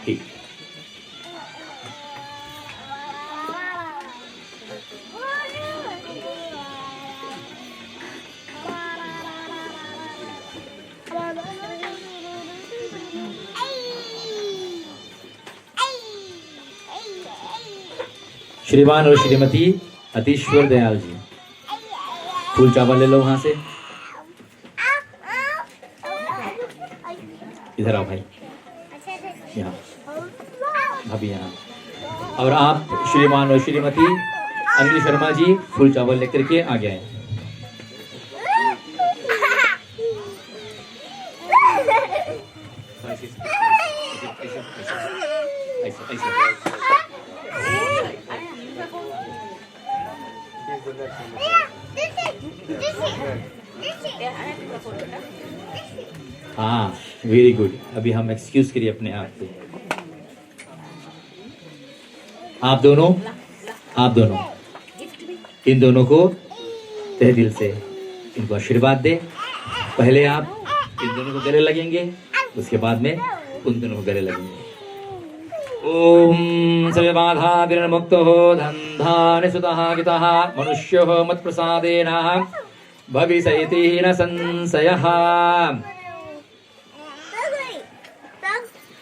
ठीक, श्रीमान और श्रीमती अतीश्वर दयाल जी, फूल चावल ले लो वहां से। इधर आओ भाई, यहाँ भाभी यहाँ। और आप श्रीमान और श्रीमती अनिल शर्मा जी फूल चावल लेकर के आ गए। हाँ, वेरी गुड। अभी हम एक्सक्यूज करिए अपने आप को। आप दोनों इन दोनों को तहे दिल से इनको आशीर्वाद दे। पहले आप इन दोनों को गले लगेंगे, उसके बाद में उन दोनों को गले लगेंगे। ओम सर्वे बाधा विनिर्मुक्तो धन्धानि सुतः गितः मनुष्यो मत्प्रसादेन भविष्यति न संशयः।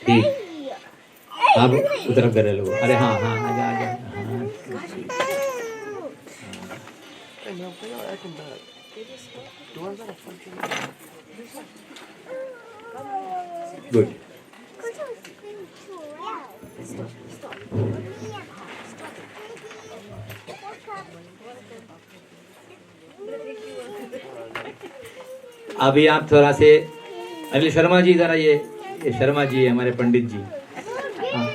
ठीक, अब उधर गले लो। अरे हाँ हाँ, आजा आजा। गुड। अभी आप थोड़ा से अनिल शर्मा जी, जरा ये शर्मा जी हमारे पंडित जी। हाँ,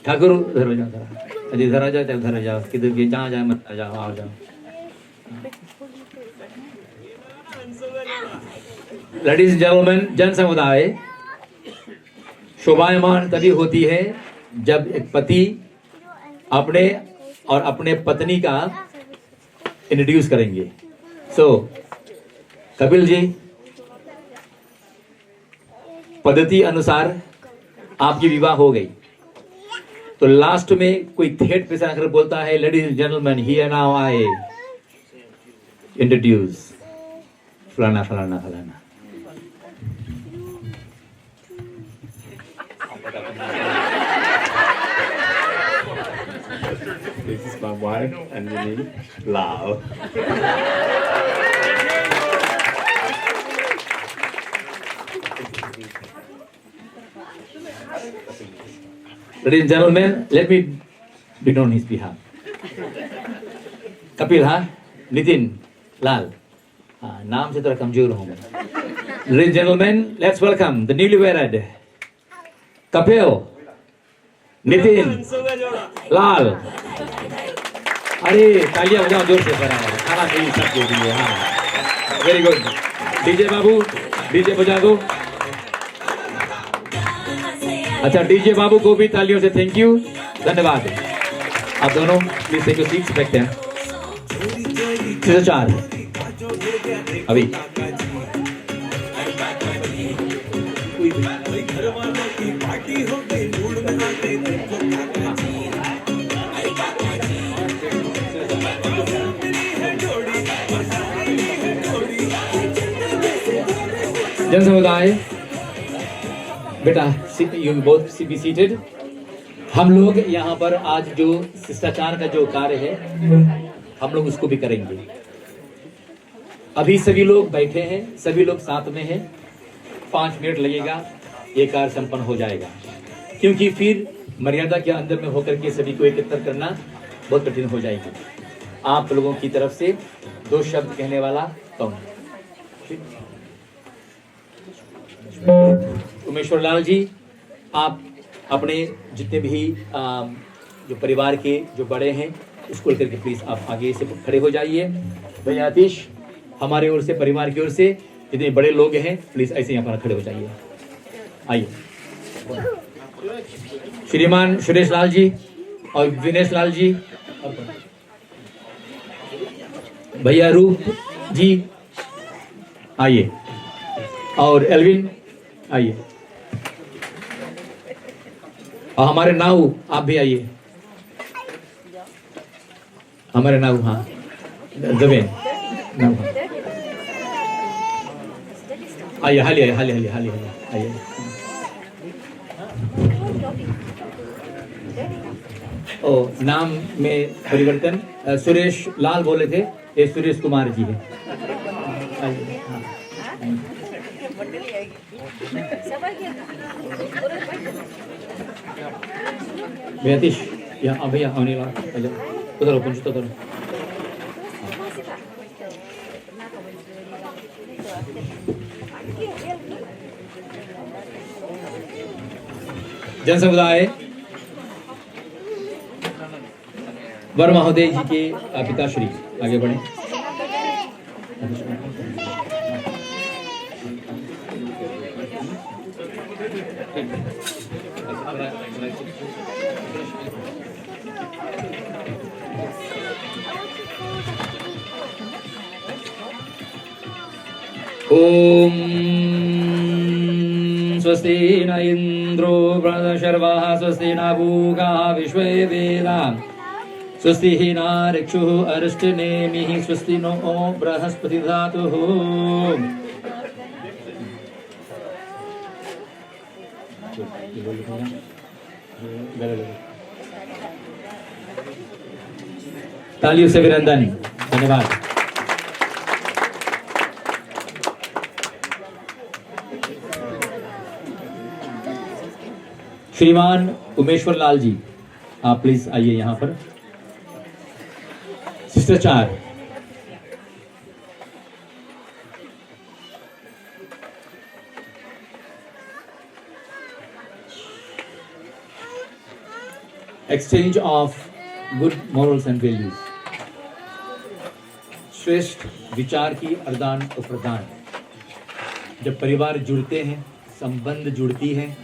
ठाकुर उधर हो जाओ जरा। अजी इधर आ जाओ, उधर आ जाओ, किधर भी जहाँ जाए मत आ जाओ, आओ जाओ। लेडीज एंड जेंटलमैन, जन समुदाय शोभायमान तभी होती है जब एक पति अपने और अपने पत्नी का इंट्रोड्यूस करेंगे। सो कपिल जी, पद्धति अनुसार आपकी विवाह हो गई, तो लास्ट में कोई थेट पे आकर बोलता है, ladies and gentleman, here now I introduce फलाना फलाना फलाना। This is my wife, Anjali Lal. Ladies and gentlemen, let me begin on his behalf. Kapil, हाँ, नितिन लाल, हाँ, नाम से थोड़ा कमजोर हूँ मैं। Ladies and gentlemen, let's welcome the newlywed Kapil, Nitin लाल। अरे तालियां बजाओ जोर से, खाना पीनी सब दे दिए। हाँ, वेरी गुड। डीजे बाबू, डीजे बजा दो। अच्छा, डीजे बाबू को भी तालियों से थैंक यू, धन्यवाद। आप दोनों प्लीज टेक योर सीट्स, बैठते हैं। 4 अभी जन समुदाय बेटा यू बोथ बी सीटेड। हम लोग यहाँ पर आज जो शिष्टाचार का जो कार्य है हम लोग उसको भी करेंगे। अभी सभी लोग बैठे हैं, सभी लोग साथ में हैं। 5 मिनट लगेगा, ये कार्य संपन्न हो जाएगा, क्योंकि फिर मर्यादा के अंदर में होकर के सभी को एकत्र करना बहुत कठिन हो जाएगी। आप लोगों की तरफ से 2 शब्द कहने वाला कौन? उमेश्वर लाल जी, आप अपने जितने भी जो परिवार के जो बड़े हैं उसको लेकर के प्लीज आप आगे से खड़े हो जाइए। भैया आतिश, हमारे ओर से, परिवार की ओर से जितने बड़े लोग हैं प्लीज ऐसे यहाँ पर खड़े हो जाइए। आइए। श्रीमान सुरेश लाल जी और विनेश लाल जी, भैया रूप जी आइए, और एल्विन आइए, और हमारे नाऊ आप भी आइए। हमारे नाऊ, हाँ जवेन नाऊ, आइए, हाली आइए। ओ, नाम में परिवर्तन, सुरेश लाल बोले थे, ये सुरेश कुमार जी है। भैयातीश, यहाँ भैया आने वाला उधर पंच तो करो। जन समुदाय वर महोदय जी के पिताश्री आगे बढ़े। ओम स्वस्ति न इंद्रो वृषर्वाः स्वस्ति न भूगाः विश्वे वेदाः स्वस्ति न ऋक्षुः अरिष्टनेमिः स्वस्ति नो बृहस्पति धातुः। तालियों से विरंदानी, धन्यवाद। श्रीमान उमेश्वर लाल जी, आप प्लीज आइए यहाँ पर। शिष्टाचार, exchange of good morals and values, श्रेष्ठ विचार की आदान और प्रदान। जब परिवार जुड़ते हैं, संबंध जुड़ती है,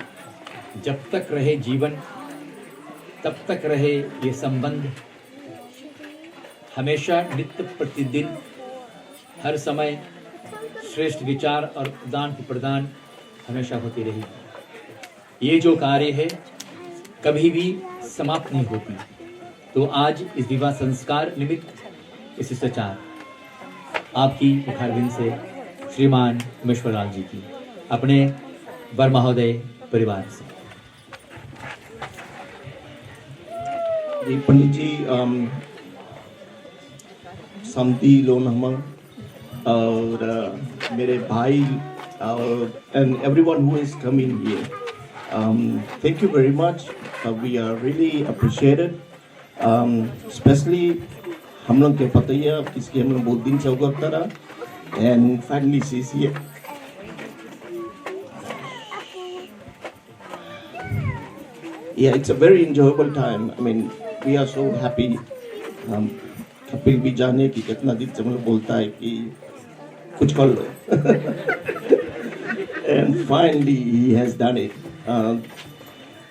जब तक रहे जीवन तब तक रहे ये संबंध, हमेशा नित्य प्रतिदिन हर समय श्रेष्ठ विचार और दान की प्रदान हमेशा होती रही। ये जो कार्य है कभी भी समाप्त नहीं होती। तो आज इस विवाह संस्कार निमित्त इस शिष्टाचार आपकी मुखारबिंद से श्रीमान उमेश्वर लाल जी की अपने वर महोदय परिवार से। जी पंडित जी, समती लोन हमंग और मेरे भाई and everyone who is coming here, thank you very much. We are really appreciated, especially हम लोग के पता ही है इसकी हम लोग बहुत दिन से होगा करा, and finally she's here. Yeah, it's a very enjoyable time. I mean, we are so happy. Kapil भी जाने की कितना दिन से मतलब बोलता है कि कुछ कर लो, and finally he has done it.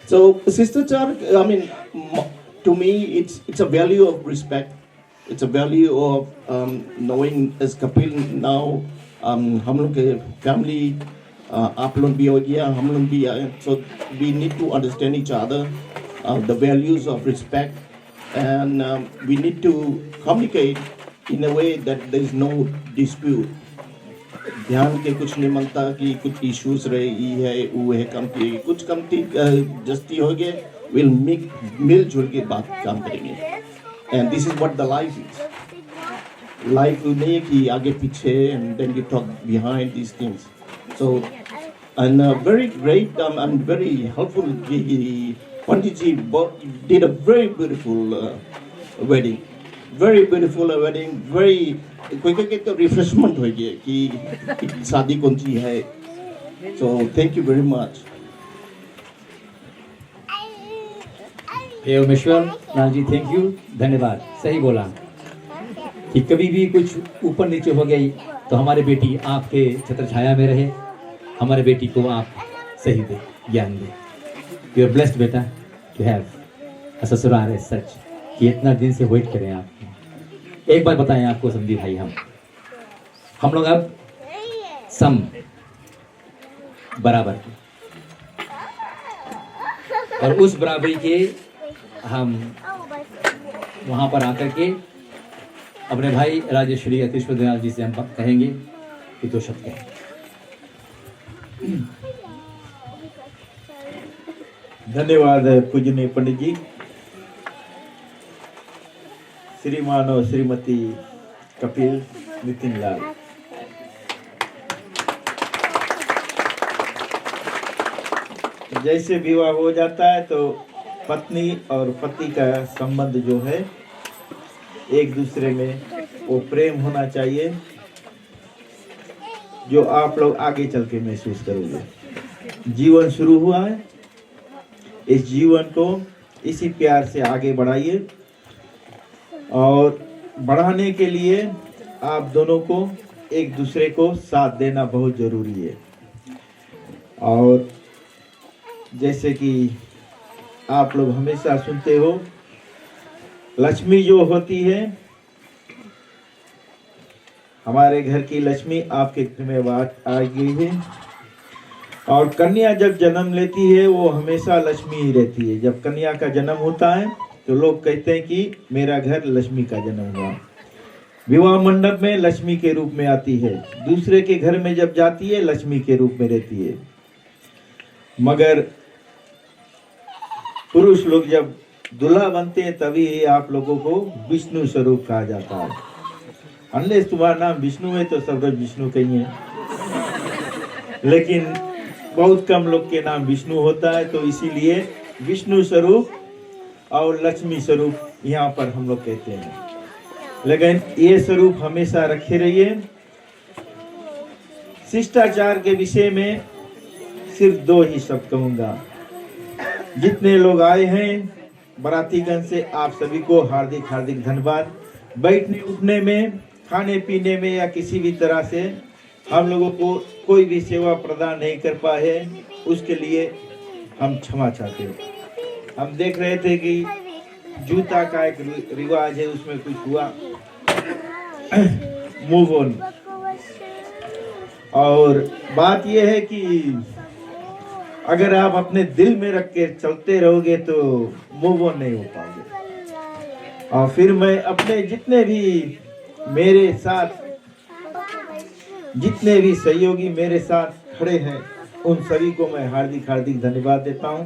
So शिष्टाचार, I mean, to me it's a value of respect. It's a value of knowing as Kapil now, हम लोग के family, आप लोग भी हो गया, हम लोग भी आए, so we need to understand each other, the values of respect, and we need to communicate in a way that there is no dispute. ध्यान के कुछ नहीं मनता कि कुछ इश्यूज रहे है वो है कुछ कमती जस्ती हो गए विल मिलजुल के बात काम करेंगे and this is what the life is life नहीं है कि आगे पीछे and then we talk behind these things so and very great I am very helpful Pandit ji did a very beautiful wedding. Very beautiful wedding. Very quick refreshment हो गया कि शादी कौन सी है. So thank you very much. हे Umeshwar Lal ji, thank you, धन्यवाद. सही बोला कि कभी भी कुछ ऊपर नीचे हो गई तो हमारी बेटी आपके छत्र छाया में रहे, हमारे बेटी को आप सही दे, ज्ञान दे. यू आर ब्लेस्ड बेटा टू हैव अ ससुराल है सच कि इतना दिन से वेट करें आप. एक बात बताएं आपको समझी भाई, हम लोग अब सम बराबर और उस बराबरी के हम वहां पर आकर के अपने भाई राजेश्वरी अतीश्वर दयाल जी से हम कहेंगे कि दो शब्द कहें. धन्यवाद पूजनीय पंडित जी. श्रीमान और श्रीमती कपिल नितिन लाल, जैसे विवाह हो जाता है तो पत्नी और पति का संबंध जो है एक दूसरे में वो प्रेम होना चाहिए जो आप लोग आगे चल के महसूस करोगे. जीवन शुरू हुआ है, इस जीवन को इसी प्यार से आगे बढ़ाइए और बढ़ाने के लिए आप दोनों को एक दूसरे को साथ देना बहुत जरूरी है. और जैसे कि आप लोग हमेशा सुनते हो, लक्ष्मी जो होती है, हमारे घर की लक्ष्मी आपके घर में आ गई है और कन्या जब जन्म लेती है वो हमेशा लक्ष्मी ही रहती है. जब कन्या का जन्म होता है तो लोग कहते हैं कि मेरा घर लक्ष्मी का जन्म हुआ. विवाह मंडप में लक्ष्मी के रूप में आती है, दूसरे के घर में जब जाती है लक्ष्मी के रूप में रहती है. मगर पुरुष लोग जब दूल्हा बनते हैं तभी आप लोगों को विष्णु स्वरूप कहा जाता है. अनलेस तुम्हारा नाम विष्णु है तो सब लोग विष्णु कहीं है, लेकिन बहुत कम लोग के नाम विष्णु होता है. तो इसीलिए विष्णु स्वरूप और लक्ष्मी स्वरूप यहाँ पर हम लोग कहते हैं. लेकिन ये स्वरूप हमेशा रखे रहिए. शिष्टाचार के विषय में सिर्फ दो ही शब्द कहूँगा. जितने लोग आए हैं बारातीगंज से, आप सभी को हार्दिक हार्दिक धन्यवाद. बैठने उठने में, खाने पीने में या किसी भी तरह से हम लोगों को कोई भी सेवा प्रदान नहीं कर पाए, उसके लिए हम क्षमा चाहते हैं. हम देख रहे थे कि जूता का एक रिवाज है, उसमें कुछ हुआ, मूव ऑन. और बात यह है कि अगर आप अपने दिल में रख के चलते रहोगे तो मूव ऑन नहीं हो पाओगे. और फिर मैं अपने जितने भी मेरे साथ जितने भी सहयोगी मेरे साथ खड़े हैं उन सभी को मैं हार्दिक हार्दिक धन्यवाद देता हूं.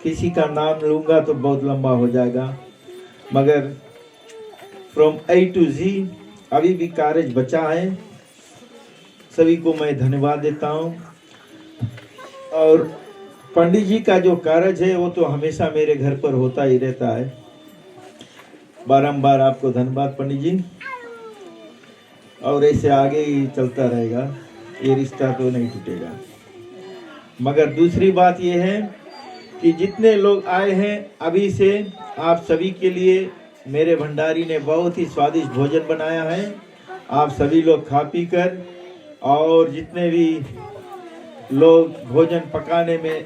किसी का नाम लूंगा तो बहुत लंबा हो जाएगा, मगर फ्रॉम A to Z अभी भी कार्य बचा है. सभी को मैं धन्यवाद देता हूं. और पंडित जी का जो कार्य है वो तो हमेशा मेरे घर पर होता ही रहता है. बारंबार आपको धन्यवाद पंडित जी, और ऐसे आगे ही चलता रहेगा, ये रिश्ता तो नहीं टूटेगा. मगर दूसरी बात ये है कि जितने लोग आए हैं अभी से, आप सभी के लिए मेरे भंडारी ने बहुत ही स्वादिष्ट भोजन बनाया है. आप सभी लोग खा पी कर, और जितने भी लोग भोजन पकाने में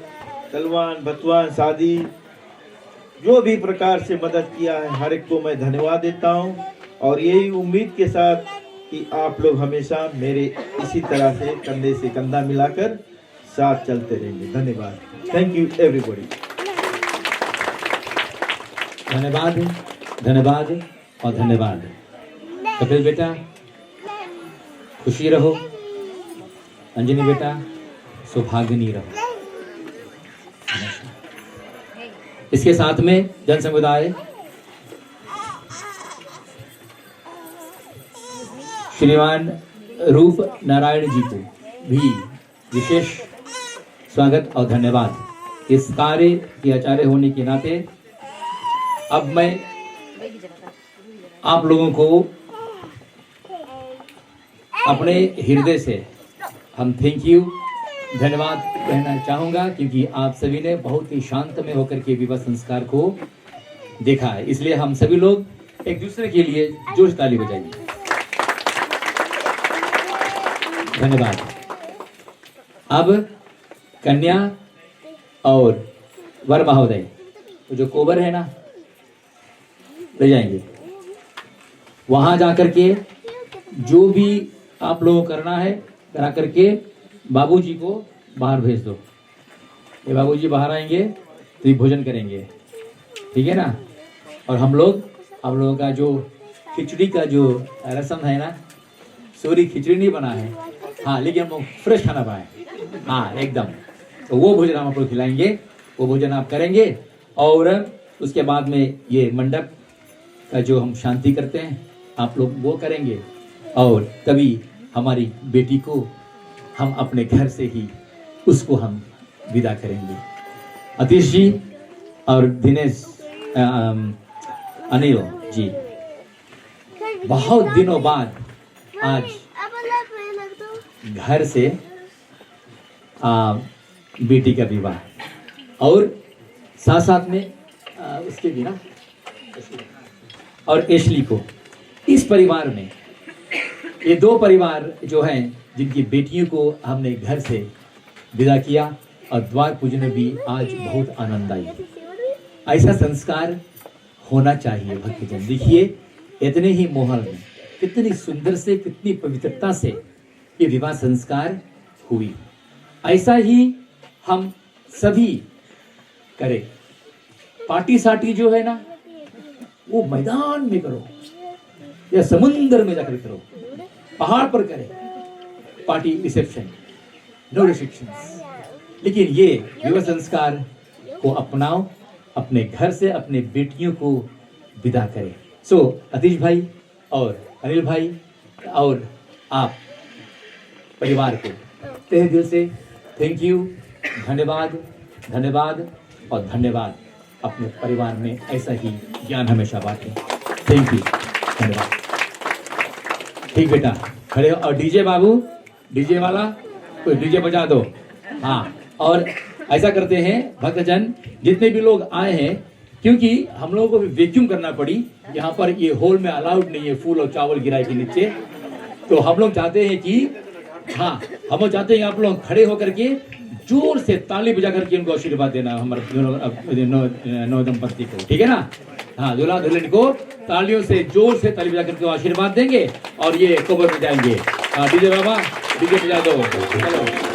तलवान बतवान शादी जो भी प्रकार से मदद किया है, हर एक को मैं धन्यवाद देता हूं. और यही उम्मीद के साथ कि आप लोग हमेशा मेरे इसी तरह से कंधे से कंधा मिलाकर साथ चलते रहेंगे. धन्यवाद. Thank you everybody. धन्यवाद, धन्यवाद और धन्यवाद. कपिल बेटा, खुशी रहो, अंजनी बेटा सौभाग्यनी रहो। इसके साथ में जन समुदाय श्रीमान रूप नारायण जी को भी विशेष स्वागत और धन्यवाद। इस कार्य के आचार्य होने के नाते अब मैं आप लोगों को अपने हृदय से हम थैंक यू धन्यवाद कहना चाहूँगा, क्योंकि आप सभी ने बहुत ही शांत में होकर के विवाह संस्कार को देखा है। इसलिए हम सभी लोग एक दूसरे के लिए जोश ताली बजाएंगे। धन्यवाद। अब कन्या और वर महोदय जो कोबर है ना, ले जाएंगे। वहां जाकर के जो भी आप लोगों को करना है करा करके बाबूजी को बाहर भेज दो। ये बाबूजी बाहर आएंगे तो ये भोजन करेंगे, ठीक है ना। और हम लोगों का जो खिचड़ी का जो रस्म है ना, सॉरी खिचड़ी नहीं बना है, हाँ, लेकिन हम लोग फ्रेश खाना पाए, हाँ एकदम। तो वो भोजन हम आप लोग खिलाएंगे, वो भोजन आप करेंगे। और उसके बाद में ये मंडप का जो हम शांति करते हैं आप लोग वो करेंगे। और तभी हमारी बेटी को हम अपने घर से ही उसको हम विदा करेंगे। अतीश जी और दिनेश अनिल जी, बहुत दिनों बाद आज घर से बेटी का विवाह, और साथ साथ में उसके भी ना, और एशली को, इस परिवार में ये दो परिवार जो हैं जिनकी बेटियों को हमने घर से विदा किया और द्वार पूजन में भी आज बहुत आनंद आई। ऐसा संस्कार होना चाहिए भक्तजन। देखिए इतने ही माहौल में कितनी सुंदर से, कितनी पवित्रता से ये विवाह संस्कार हुई। ऐसा ही हम सभी करें। पार्टी साटी जो है ना, वो मैदान में करो या समुद्र में जाकर करो, पहाड़ पर करें पार्टी रिसेप्शन, नो रिस्ट्रिक्शंस। लेकिन ये विवाह संस्कार को अपनाओ, अपने घर से अपने बेटियों को विदा करें। सो अतीश भाई और अनिल भाई और आप परिवार को तहे दिल से थैंक यू, धन्यवाद धन्यवाद और धन्यवाद। अपने परिवार में ऐसा ही ज्ञान हमेशा बांटें। थैंक यू, धन्यवाद। ठीक बेटा, खड़े हो। और डीजे बाबू, डीजे वाला कोई डीजे बजा दो। हाँ, और ऐसा करते हैं भक्तजन, जितने भी लोग आए हैं, क्योंकि हम लोगों को भी वैक्यूम करना पड़ी, यहाँ पर ये हॉल में अलाउड नहीं है फूल और चावल गिराए के नीचे। तो हम लोग चाहते हैं कि हाँ, हम लोग चाहते हैं आप लोग खड़े होकर के जोर से ताली बजा करके उनको आशीर्वाद देना, हमारे नौ दंपति को, ठीक है ना। हाँ, दूल्हा दुल्हन को तालियों से जोर से ताली बजा करके आशीर्वाद देंगे और ये कब्र में जाएंगे। हाँ, डीजे बाबा, डीजे बजा दो, चलो।